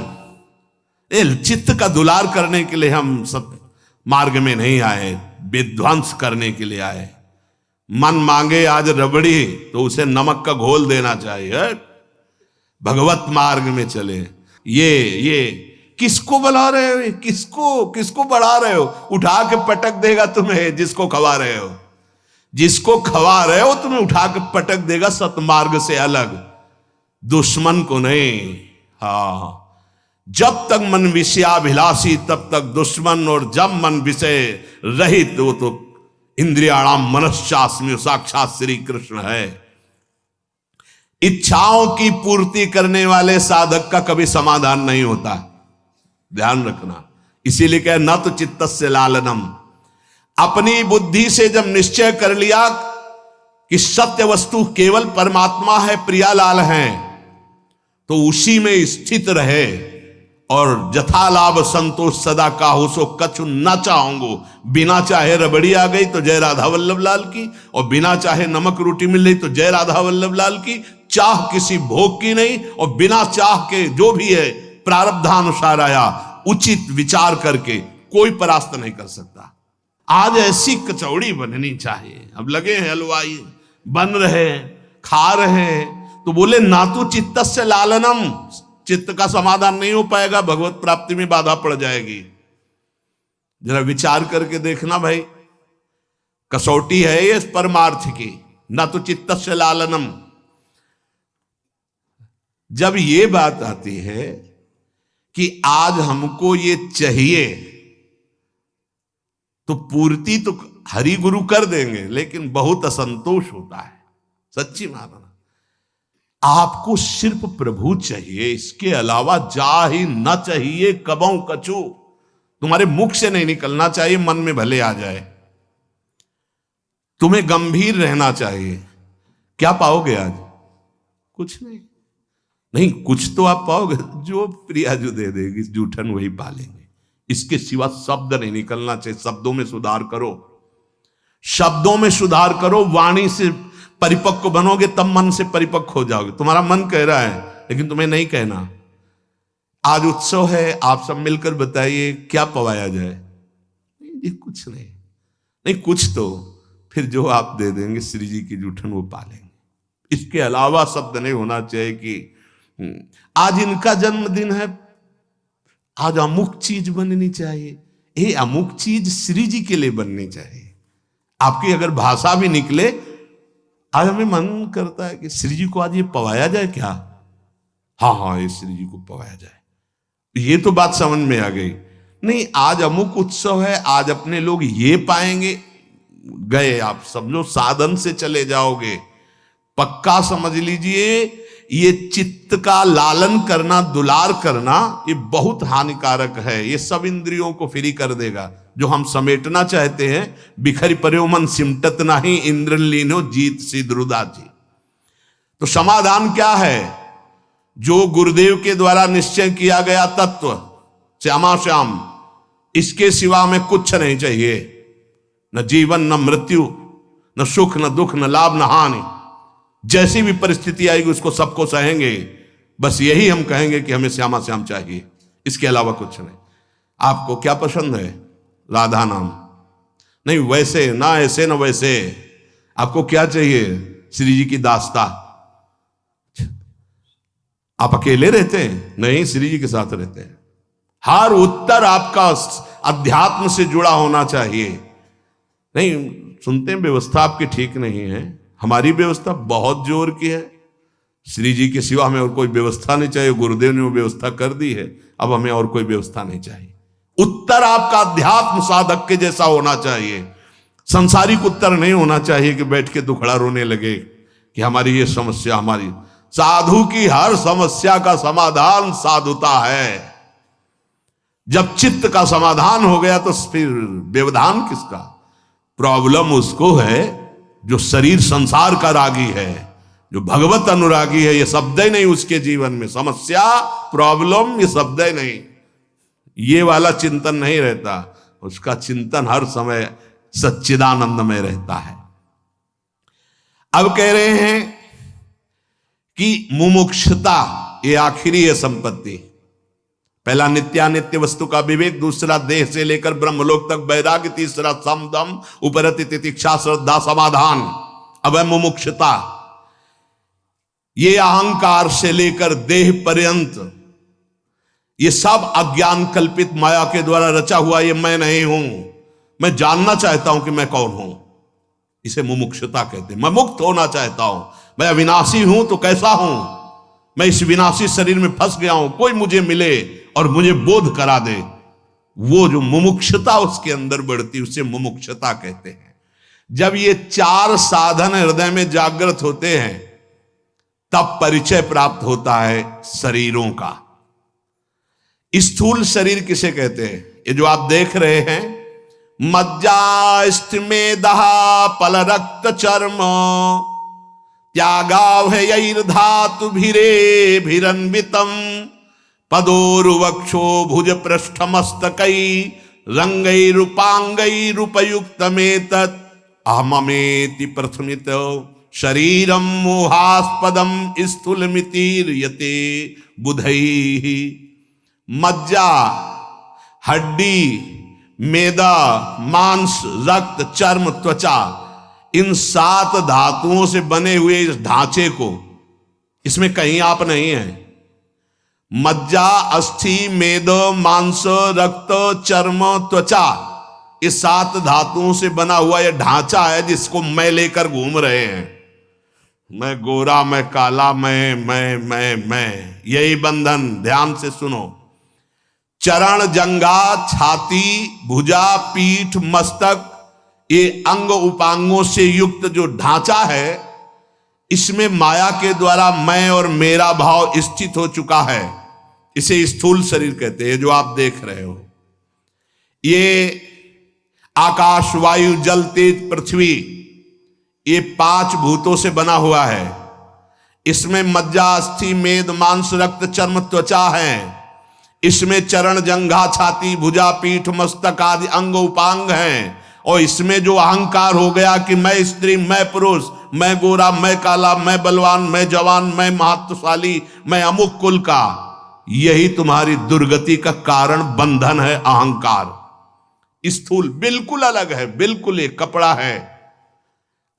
चित्त का दुलार करने के लिए हम सब मार्ग में नहीं आए, विध्वंस करने के लिए आए। मन मांगे आज रबड़ी तो उसे नमक का घोल देना चाहिए, भगवत मार्ग में चले। ये किसको बुला रहे हो, किसको बढ़ा रहे हो? उठा के पटक देगा तुम्हें जिसको खवा रहे हो, जिसको खवा रहे हो तुम्हें उठा के पटक देगा सतमार्ग से अलग, दुश्मन को नहीं। हाँ, जब तक मन विषयाभिलाषी तब तक दुश्मन, और जब मन विषय रहित वो तो इंद्रियाणाम मनश्चास्मि, साक्षात श्री कृष्ण है। इच्छाओं की पूर्ति करने वाले साधक का कभी समाधान नहीं होता, ध्यान रखना। इसीलिए कह न तो चित्तस्य लालनम, अपनी बुद्धि से जब निश्चय कर लिया कि सत्य वस्तु केवल परमात्मा है, प्रियालाल है, तो उसी में स्थित रहे। और जथा लाभ संतोष सदा काहू सो कछु न चाहूंगो, बिना चाहे रबड़ी आ गई तो जय राधा वल्लभ लाल की, और बिना चाहे नमक रोटी मिल रही तो जय राधा वल्लभ लाल की। चाह किसी भोग की नहीं, और बिना चाह के जो भी है प्रारब्धानुसार आया, उचित विचार करके कोई परास्त नहीं कर सकता। आज ऐसी कचौड़ी बननी चाहिए। अब लगे हैं हलवाई, बन रहे हैं, खा रहे हैं, तो बोले ना तो चित्तस्य लालनम, चित्त का समाधान नहीं हो पाएगा, भगवत प्राप्ति में बाधा पड़ जाएगी। जरा विचार करके देखना भाई, कसौटी है ये परमार्थ की, ना तो चित्तस्य लालनम। जब ये बात आती है कि आज हमको ये चाहिए, तो पूर्ति तो हरि गुरु कर देंगे, लेकिन बहुत असंतोष होता है, सच्ची मानना। आपको सिर्फ प्रभु चाहिए, इसके अलावा जा ही न चाहिए कबहू कछु। तुम्हारे मुख से नहीं निकलना चाहिए, मन में भले आ जाए। तुम्हें गंभीर रहना चाहिए। क्या पाओगे आज? कुछ नहीं, कुछ तो आप पाओगे, जो प्रिया जो दे देगी जूठन वही पालेंगे। इसके सिवा शब्द नहीं निकलना चाहिए। शब्दों में सुधार करो, शब्दों में सुधार करो, वाणी से परिपक्व बनोगे तब मन से परिपक्व हो जाओगे। तुम्हारा मन कह रहा है लेकिन तुम्हें नहीं कहना। आज उत्सव है, आप सब मिलकर बताइए क्या पवाया जाए? ये कुछ नहीं, कुछ तो फिर जो आप दे देंगे श्री जी की जूठन वो पालेंगे। इसके अलावा शब्द नहीं होना चाहिए कि आज इनका जन्मदिन है, आज अमुक चीज बननी चाहिए। ये अमुक चीज श्री जी के लिए बननी चाहिए। आपकी अगर भाषा भी निकले, आज हमें मन करता है कि श्री जी को आज ये पवाया जाए क्या? हाँ, ये श्री जी को पवाया जाए। ये तो बात समझ में आ गई। नहीं, आज अमुक उत्सव है, आज अपने लोग ये पाएंगे, गए, आप समझो साधन से चले जाओगे। पक्का समझ लीजिए, ये चित्त का लालन करना, दुलार करना, ये बहुत हानिकारक है। ये सब इंद्रियों को फ्री कर देगा। जो हम समेटना चाहते हैं, बिखरी पर्यो मन सिमटत नाही, इंद्र लीनो जीत सिद्रुदा जी। तो समाधान क्या है? जो गुरुदेव के द्वारा निश्चय किया गया तत्व, श्यामा श्याम, इसके सिवा में कुछ नहीं चाहिए। न जीवन, न मृत्यु, न सुख, न दुख, न लाभ, न हानि। जैसी भी परिस्थिति आएगी उसको सबको सहेंगे। बस यही हम कहेंगे कि हमें श्यामा श्याम चाहिए, इसके अलावा कुछ नहीं। आपको क्या पसंद है? राधा नाम नहीं, वैसे ना, ऐसे ना वैसे। आपको क्या चाहिए? श्री जी की दास्ता। आप अकेले रहते हैं? नहीं, श्री जी के साथ रहते हैं। हर उत्तर आपका अध्यात्म से जुड़ा होना चाहिए। नहीं सुनते हैं व्यवस्था आपकी ठीक नहीं है, हमारी व्यवस्था बहुत जोर की है। श्री जी के सिवा हमें और कोई व्यवस्था नहीं चाहिए। गुरुदेव ने वो व्यवस्था कर दी है, अब हमें और कोई व्यवस्था नहीं चाहिए। उत्तर आपका अध्यात्म साधक के जैसा होना चाहिए। संसारिक उत्तर नहीं होना चाहिए कि बैठ के दुखड़ा रोने लगे कि हमारी ये समस्या, हमारी। साधु की हर समस्या का समाधान साधुता है। जब चित्त का समाधान हो गया तो फिर व्यवधान किसका? प्रॉब्लम उसको है जो शरीर संसार का रागी है, जो भगवत अनुरागी है। ये शब्द ही नहीं उसके जीवन में। समस्या, प्रॉब्लम, ये शब्द ही नहीं, ये वाला चिंतन नहीं रहता। उसका चिंतन हर समय सच्चिदानंद में रहता है। अब कह रहे हैं कि मुमुक्षुता ये आखिरी है संपत्ति। पहला नित्यानित्य वस्तु का विवेक, दूसरा देह से लेकर ब्रह्मलोक तक वैराग्य, तीसरा सम दम उपरति तितिक्षा श्रद्धा समाधान। अब है मुमुक्षुता। ये अहंकार से लेकर देह पर्यंत ये सब अज्ञान कल्पित माया के द्वारा रचा हुआ, ये मैं नहीं हूं, मैं जानना चाहता हूं कि मैं कौन हूं, इसे मुमुक्षुता कहते हैं। मैं मुक्त होना चाहता हूं, मैं अविनाशी हूं तो कैसा हूं, मैं इस विनाशी शरीर में फंस गया हूं, कोई मुझे मिले और मुझे बोध करा दे। वो जो मुमुक्षुता उसके अंदर बढ़ती, उसे मुमुक्षुता कहते हैं। जब ये चार साधन हृदय में जागृत होते हैं तब परिचय प्राप्त होता है शरीरों का। स्थूल शरीर किसे कहते हैं? ये जो आप देख रहे हैं, मज्जा स्थिमेदहा पल रक्त चर्म त्यागाव है यैर्धातु भिरे भिरन्वितम पदोरुवक्षो भुज पृष्ठ मस्तकै रंगैरुपांगैरुपयुक्तमेतत् अहममेति प्रथमित शरीरम मोहास्पदम स्थूलमितिर्यते बुधैः। मज्जा, हड्डी, मेदा, मांस, रक्त, चर्म, त्वचा, इन 7 धातुओं से बने हुए इस ढांचे को, इसमें कहीं आप नहीं है। मज्जा, अस्थि, मेद, मांस, रक्त, चर्म, त्वचा, ये 7 धातुओं से बना हुआ यह ढांचा है जिसको मैं लेकर घूम रहे हैं। मैं गोरा, मैं काला, मैं, यही बंधन। ध्यान से सुनो। चरण, जंघा, छाती, भुजा, पीठ, मस्तक, ये अंग उपांगों से युक्त जो ढांचा है, इसमें माया के द्वारा मैं और मेरा भाव स्थित हो चुका है। इसे स्थूल शरीर कहते हैं। जो आप देख रहे हो, ये आकाश, वायु, जल, तेज, पृथ्वी, ये 5 भूतों से बना हुआ है। इसमें मज्जा, अस्थि, मेद, मांस, रक्त, चर्म, त्वचा है। इसमें चरण, जंघा, छाती, भुजा, पीठ, मस्तक आदि अंग उपांग हैं। और इसमें जो अहंकार हो गया कि मैं स्त्री, मैं पुरुष, मैं गोरा, मैं काला, मैं बलवान, मैं जवान, मैं महत्वशाली, मैं अमुक कुल का, यही तुम्हारी दुर्गति का कारण बंधन है। अहंकार स्थूल बिल्कुल अलग है, बिल्कुल एक कपड़ा है,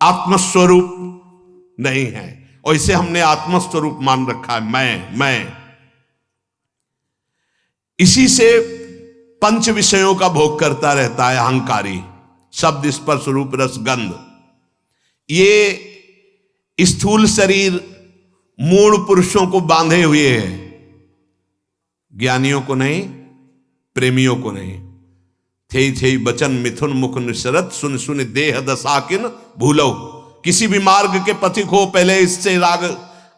आत्मस्वरूप नहीं है। और इसे हमने आत्मस्वरूप मान रखा है, मैं। इसी से पंच विषयों का भोग करता रहता है अहंकारी। शब्द, स्पर्श, रूप, रस, गंध। ये स्थूल शरीर मूढ़ पुरुषों को बांधे हुए है, ज्ञानियों को नहीं, प्रेमियों को नहीं। थे बचन मिथुन मुख निसरत, सुन सुन देह दसाकिन भूलो। किसी भी मार्ग के पथिक हो, पहले इससे राग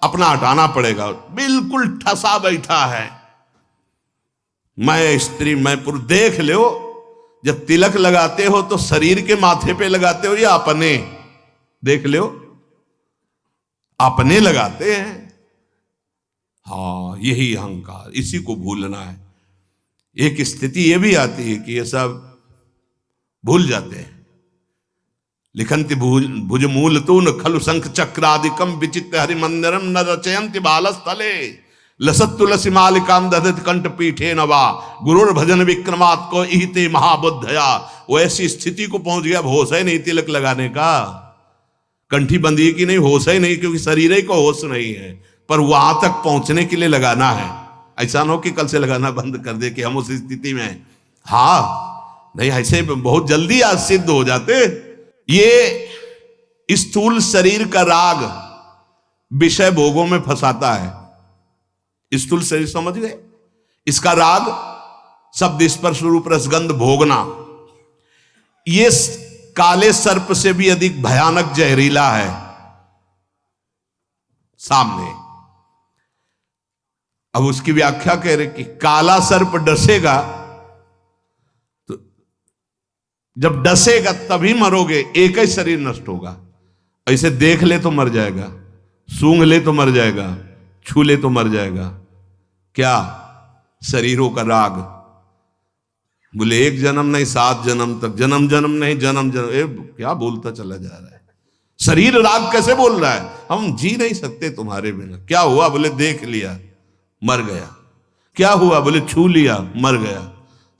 अपना हटाना पड़ेगा। बिल्कुल ठसा बैठा है, मैं स्त्री मैं पुरुष। देख लो, जब तिलक लगाते हो तो शरीर के माथे पे लगाते हो या अपने? देख लो, अपने लगाते हैं। हाँ, यही अहंकार, इसी को भूलना है। एक स्थिति ये भी आती है कि ये सब भूल जाते हैं। लिखंति भुजमूल तून खलु शंख चक्रादिकम विचित्र हरिमंदिरम न रचयंति बालस्थले, लसत तुलसी मालिकाम दधत कंठ पीठे नवा, गुरुर भजन विक्रमात् को इहिते महाबुद्धया। वो ऐसी स्थिति को पहुंच गया, होश ही नहीं तिलक लगाने का, कंठी बंदी की नहीं, होश ही नहीं, क्योंकि शरीर ही को होश नहीं है। पर वहां तक पहुंचने के लिए लगाना है। ऐसा ना हो कि कल से लगाना बंद कर दे कि हम उस स्थिति में हैं। हाँ, नहीं, ऐसे बहुत जल्दी आज सिद्ध हो जाते। ये स्थूल शरीर का राग विषय भोगों में फंसाता है। स्थूल शरीर समझ गए? इसका राग शब्द स्पर्श रूप रसगंध भोगना, ये काले सर्प से भी अधिक भयानक जहरीला है। सामने अब उसकी व्याख्या कह रहे कि काला सर्प डसेगा तो जब डसेगा तभी मरोगे, एक ही शरीर नष्ट होगा। ऐसे देख ले तो मर जाएगा, सूंघ ले तो मर जाएगा, छू ले तो मर जाएगा। क्या? शरीरों का राग। बोले एक जन्म नहीं 7 जन्म तक, जन्म जन्म नहीं जन्म जन्म। क्या बोलता चला जा रहा है? शरीर राग कैसे बोल रहा है? हम जी नहीं सकते तुम्हारे बिना। क्या हुआ? बोले देख लिया, मर गया। क्या हुआ? बोले छू लिया, मर गया।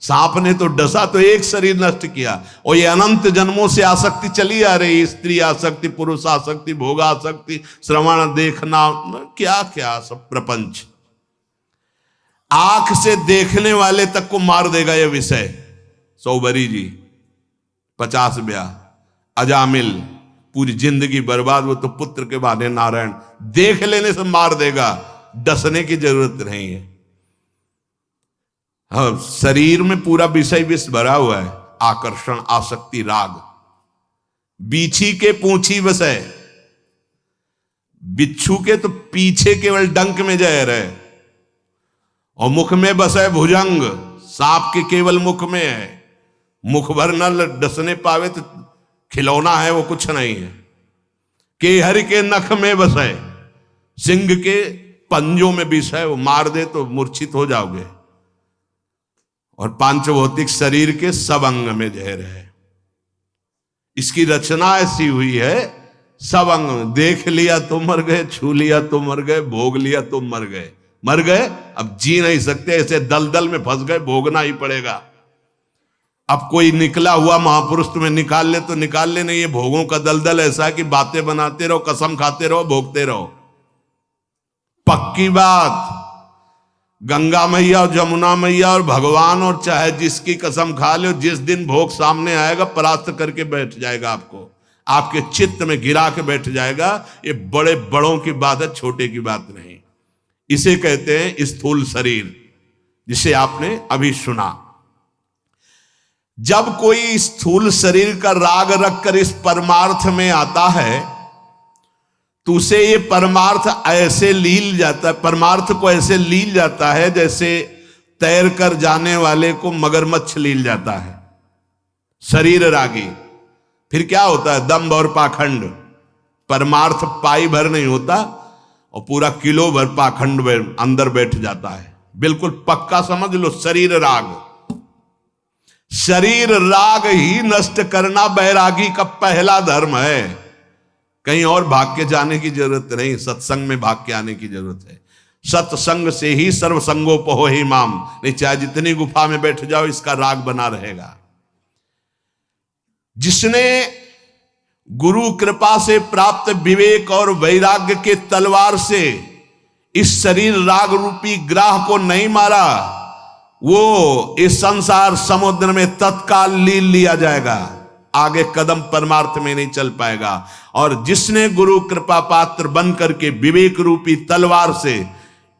सांप ने तो डसा तो एक शरीर नष्ट किया, और ये अनंत जन्मों से आसक्ति चली आ रही। स्त्री आसक्ति, पुरुष आसक्ति, भोग आसक्ति, श्रवण देखना, क्या क्या सब प्रपंच। आंख से देखने वाले तक को मार देगा यह विषय। सौबरी जी 50 ब्याह, अजामिल पूरी जिंदगी बर्बाद। वो तो पुत्र के बहाने नारायण, देख लेने से मार देगा, डसने की जरूरत नहीं है। हाँ, शरीर में पूरा विषय विष भरा हुआ है। आकर्षण, आसक्ति, राग। बीछी के पूंछी बसे, बिच्छू के तो पीछे केवल डंक में जहर है, और मुख में बसे भुजंग। सांप के केवल मुख में है, मुख भर न डसने पावे तो खिलौना है वो, कुछ नहीं है। केहर के नख में बसे, सिंह के पंजों में विष है, वो मार दे तो मूर्छित हो जाओगे। और पांचभौतिक शरीर के सब अंग में जहर है। इसकी रचना ऐसी हुई है, सब अंग। देख लिया तो मर गए, छू लिया तो मर गए, भोग लिया तो मर गए। मर गए, अब जी नहीं सकते, ऐसे दलदल में फंस गए, भोगना ही पड़ेगा। अब कोई निकला हुआ महापुरुष तुम्हें निकाल ले तो निकाल ले, नहीं। ये भोगों का दलदल ऐसा है कि बातें बनाते रहो, कसम खाते रहो, भोगते रहो। पक्की बात, गंगा मैया और जमुना मैया और भगवान और चाहे जिसकी कसम खा लो, जिस दिन भोग सामने आएगा परास्त करके बैठ जाएगा आपको, आपके चित्त में गिरा के बैठ जाएगा। ये बड़े बड़ों की बात है, छोटे की बात नहीं। इसे कहते हैं स्थूल शरीर, जिसे आपने अभी सुना। जब कोई स्थूल शरीर का राग रखकर इस परमार्थ में आता है तो उसे ये परमार्थ ऐसे लील जाता है, परमार्थ को ऐसे लील जाता है जैसे तैर कर जाने वाले को मगरमच्छ लील जाता है। शरीर रागी। फिर क्या होता है? दंभ और पाखंड। परमार्थ पाई भर नहीं होता और पूरा किलो भर पाखंड अंदर बैठ जाता है। बिल्कुल पक्का समझ लो, शरीर राग। शरीर राग ही नष्ट करना बैरागी का पहला धर्म है। कहीं और भाग के जाने की जरूरत नहीं, सत्संग में भाग के आने की जरूरत है। सत्संग से ही सर्वसंगोपहो ही माम। नहीं, चाहे जितनी गुफा में बैठ जाओ, इसका राग बना रहेगा। जिसने गुरु कृपा से प्राप्त विवेक और वैराग्य के तलवार से इस शरीर राग रूपी ग्राह को नहीं मारा, वो इस संसार समुद्र में तत्काल लील लिया जाएगा, आगे कदम परमार्थ में नहीं चल पाएगा। और जिसने गुरु कृपा पात्र बन करके विवेक रूपी तलवार से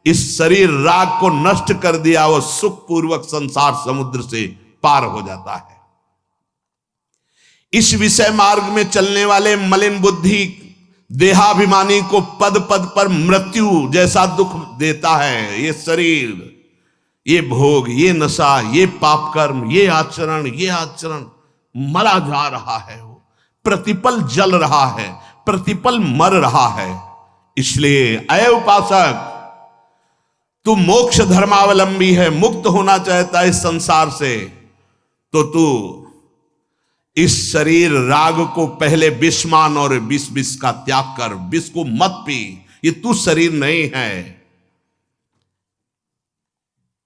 इस शरीर राग को नष्ट कर दिया, वो सुख पूर्वक संसार समुद्र से पार हो जाता है। इस विषय मार्ग में चलने वाले मलिन बुद्धि देहाभिमानी को पद पद पर मृत्यु जैसा दुख देता है। ये शरीर, ये भोग, ये नशा, ये पाप कर्म, ये आचरण मरा जा रहा है, वो प्रतिपल जल रहा है, प्रतिपल मर रहा है। इसलिए अय उपासक, तू मोक्ष धर्मावलंबी है, मुक्त होना चाहता है इस संसार से, तो तू इस शरीर राग को पहले विष मान और विष का त्याग कर। विष को मत पी, ये तू शरीर नहीं है।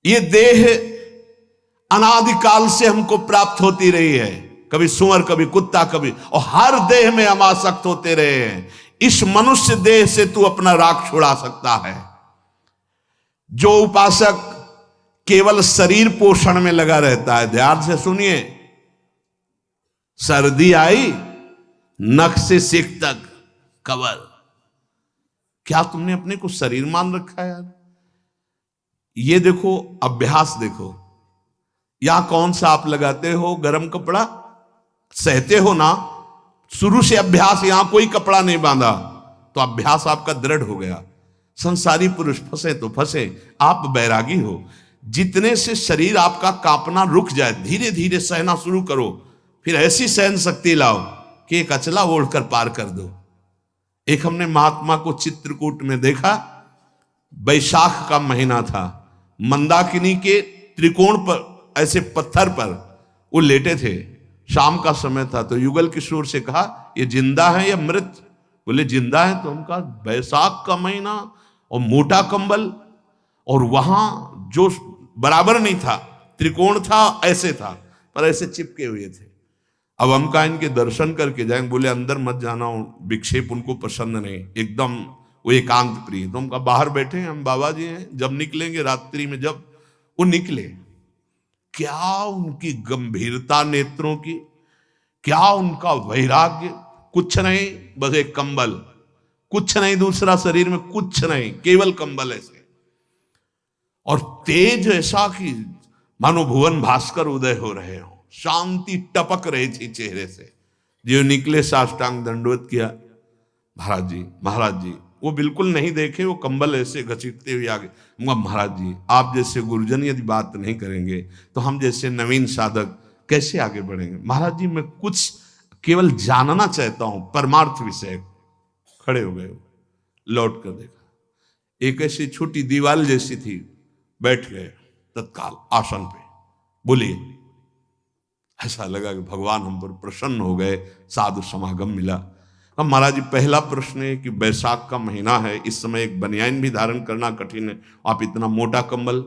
ये देह अनादिकाल से हमको प्राप्त होती रही है, कभी सुअर, कभी कुत्ता, कभी, और हर देह में हम आसक्त होते रहे हैं। इस मनुष्य देह से तू अपना राग छुड़ा सकता है। जो उपासक केवल शरीर पोषण में लगा रहता है, ध्यान से सुनिए, सर्दी आई नख से सिख तक कवर। क्या तुमने अपने को शरीर मान रखा है यार? ये देखो, अभ्यास देखो, या कौन सा आप लगाते हो गर्म कपड़ा, सहते हो ना, शुरू से अभ्यास, यहां कोई कपड़ा नहीं बांधा तो अभ्यास आपका दृढ़ हो गया। संसारी पुरुष फंसे तो फंसे, आप बैरागी हो। जितने से शरीर आपका कांपना रुक जाए, धीरे धीरे सहना शुरू करो, फिर ऐसी सहन शक्ति लाओ कि एक अचला ओढ़कर पार कर दो। एक हमने महात्मा को चित्रकूट में देखा, बैसाख का महीना था, मंदाकिनी के त्रिकोण पर, ऐसे पत्थर पर वो लेटे थे, शाम का समय था। तो युगल किशोर से कहा, ये जिंदा है या मृत? बोले जिंदा है। तो हम कहा, बैसाख का महीना और मोटा कंबल, और वहां जो बराबर नहीं था, त्रिकोण था, ऐसे था, पर ऐसे चिपके हुए थे। अब हम कहा इनके दर्शन करके जाएंगे। बोले अंदर मत जाना, विक्षेप उनको पसंद नहीं, एकदम वो एकांत प्रिय। तो हम कहा बाहर बैठे, हम बाबा जी हैं, जब निकलेंगे रात्रि में, जब वो निकले, क्या उनकी गंभीरता नेत्रों की, क्या उनका वैराग्य, कुछ नहीं, बस एक कंबल, कुछ नहीं, दूसरा शरीर में कुछ नहीं, केवल कंबल ऐसे, और तेज ऐसा कि मानो भुवन भास्कर उदय हो रहे हो, शांति टपक रही थी चेहरे से। जो निकले साष्टांग दंडवत किया, महाराज जी, महाराज जी। वो बिल्कुल नहीं देखे, वो कंबल ऐसे घसीटते हुए आगे। महाराज जी, आप जैसे गुरुजन यदि बात नहीं करेंगे तो हम जैसे नवीन साधक कैसे आगे बढ़ेंगे? महाराज जी, मैं कुछ केवल जानना चाहता हूं, परमार्थ विषय। खड़े हो गए, लौट कर देखा, एक ऐसी छोटी दीवार जैसी थी, बैठ गए तत्काल आसन पे। बोलिए। ऐसा लगा कि भगवान हम पर प्रसन्न हो गए, साधु समागम मिला। अब महाराज जी, पहला प्रश्न है कि बैसाख का महीना है, इस समय एक बनियान भी धारण करना कठिन है, आप इतना मोटा कंबल?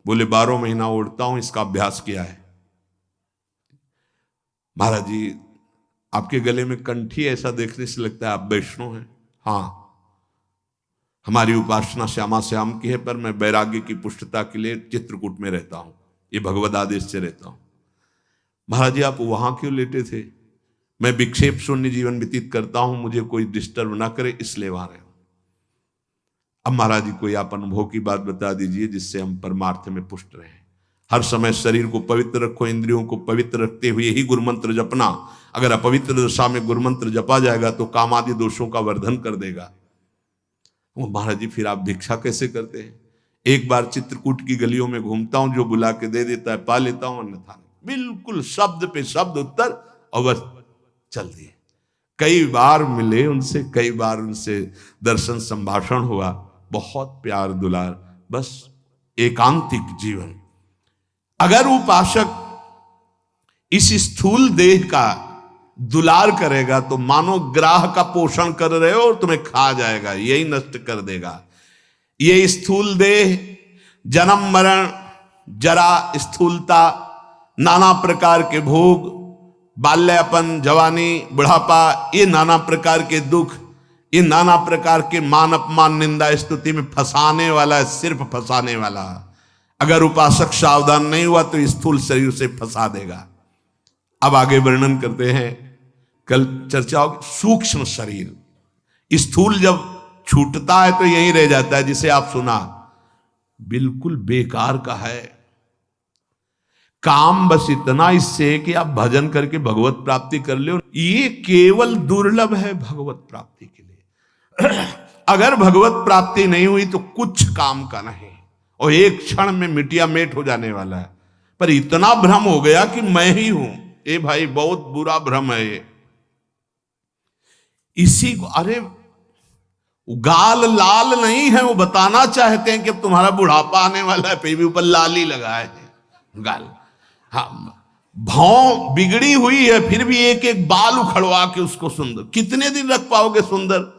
बोले 12 महीना ओढ़ता हूं, इसका अभ्यास किया है। महाराज जी, आपके गले में कंठी, ऐसा देखने से लगता है आप वैष्णव हैं। हाँ, हमारी उपासना श्यामा श्याम की है, पर मैं वैराग्य की पुष्टता के लिए चित्रकूट में रहता हूं, ये भगवद आदेश से रहता हूं। महाराज जी, आप वहां क्यों लेटे थे? मैं विक्षेप शून्य जीवन व्यतीत करता हूं, मुझे कोई डिस्टर्ब ना करे, इसलिए वहां रहे। अब महाराज जी, कोई आप अनुभव की बात बता दीजिए जिससे हम परमार्थ में पुष्ट रहें। हर समय शरीर को पवित्र रखो, इंद्रियों को पवित्र रखते हुए ही गुरुमंत्र जपना। अगर अपवित्र दशा में गुरुमंत्र जपा जाएगा तो काम आदि दोषों का वर्धन कर देगा। महाराज जी, फिर आप भिक्षा कैसे करते हैं? एक बार चित्रकूट की गलियों में घूमता हूं, जो बुला के दे देता है पा लेता हूं, अन्यथा बिल्कुल शब्द पे शब्द उत्तर, और बस चल दिए। कई बार मिले उनसे, कई बार उनसे दर्शन संभाषण हुआ, बहुत प्यार दुलार, बस एकांतिक जीवन। अगर उपासक इस स्थूल देह का दुलार करेगा तो मानो ग्राह का पोषण कर रहे हो और तुम्हें खा जाएगा, यही नष्ट कर देगा। ये स्थूल देह जन्म मरण जरा स्थूलता, नाना प्रकार के भोग, बाल्यापन, जवानी, बुढ़ापा, ये नाना प्रकार के दुख, ये नाना प्रकार के मान अपमान निंदा स्तुति में फंसाने वाला है, सिर्फ फंसाने वाला। अगर उपासक सावधान नहीं हुआ तो स्थूल शरीर से फंसा देगा। अब आगे वर्णन करते हैं, कल चर्चा होगी सूक्ष्म शरीर। स्थूल जब छूटता है तो यहीं रह जाता है, जिसे आप सुना बिल्कुल बेकार का है। काम बस इतना इससे कि आप भजन करके भगवत प्राप्ति कर लो, ये केवल दुर्लभ है भगवत प्राप्ति के लिए। अगर भगवत प्राप्ति नहीं हुई तो कुछ काम का नहीं, और एक क्षण में मिटिया मेट हो जाने वाला है। पर इतना भ्रम हो गया कि मैं ही हूं, ए भाई बहुत बुरा भ्रम है ये। इसी को, अरे गाल लाल नहीं है, वो बताना चाहते हैं कि अब तुम्हारा बुढ़ापा आने वाला है, फिर भी ऊपर लाल ही लगाए हैं गाल। हाँ, भौं बिगड़ी हुई है, फिर भी एक एक बाल उखड़वा के उसको सुंदर, कितने दिन रख पाओगे सुंदर?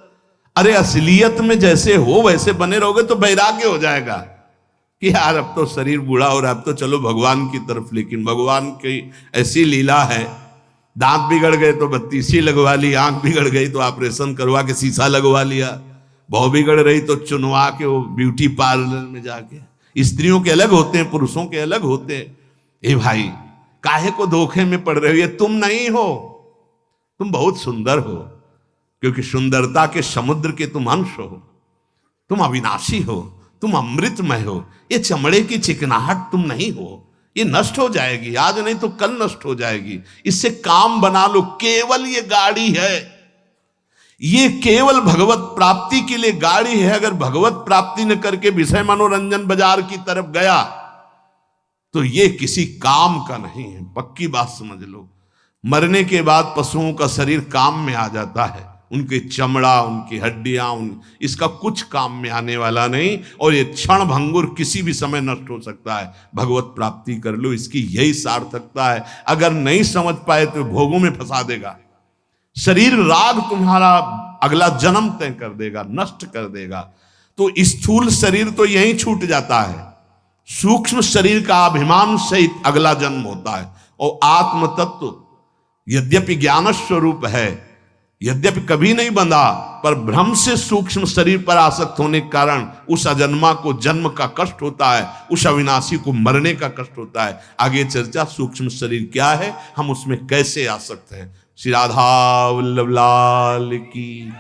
अरे असलियत में जैसे हो वैसे बने रहोगे तो वैराग्य हो जाएगा कि यार अब तो शरीर बूढ़ा हो रहा है, अब तो चलो भगवान की तरफ। लेकिन भगवान की ऐसी लीला है, दांत बिगड़ गए तो बत्तीसी लगवा ली, आंख बिगड़ गई तो ऑपरेशन करवा के शीशा लगवा लिया, बहु बिगड़ रही तो चुनवा के वो ब्यूटी पार्लर में जाके। स्त्रियों के अलग होते हैं, पुरुषों के अलग होते हैं। ए भाई, काहे को धोखे में पड़ रहे हो? ये तुम नहीं हो, तुम बहुत सुंदर हो, क्योंकि सुंदरता के समुद्र के तुम अंश हो, तुम अविनाशी हो, तुम अमृतमय हो। ये चमड़े की चिकनाहट तुम नहीं हो, ये नष्ट हो जाएगी, आज नहीं तो कल नष्ट हो जाएगी। इससे काम बना लो, केवल ये गाड़ी है, ये केवल भगवत प्राप्ति के लिए गाड़ी है। अगर भगवत प्राप्ति न करके विषय मनोरंजन बाजार की तरफ गया तो ये किसी काम का नहीं है, पक्की बात समझ लो। मरने के बाद पशुओं का शरीर काम में आ जाता है, उनके चमड़ा, उनकी हड्डियां, इसका कुछ काम में आने वाला नहीं, और ये क्षण भंगुर किसी भी समय नष्ट हो सकता है। भगवत प्राप्ति कर लो, इसकी यही सार्थकता है। अगर नहीं समझ पाए तो भोगों में फंसा देगा। शरीर राग तुम्हारा अगला जन्म तय कर देगा, नष्ट कर देगा। तो स्थूल शरीर तो यहीं छूट जाता है, सूक्ष्म शरीर का अभिमान सहित अगला जन्म होता है। और आत्म तत्व यद्यपि ज्ञान स्वरूप है, यद्यपि कभी नहीं बंधा, पर भ्रम से सूक्ष्म शरीर पर आसक्त होने के कारण उस अजन्मा को जन्म का कष्ट होता है, उस अविनाशी को मरने का कष्ट होता है। आगे चर्चा सूक्ष्म शरीर क्या है, हम उसमें कैसे आसक्त हैं। श्री राधा वल्लभ लाल की।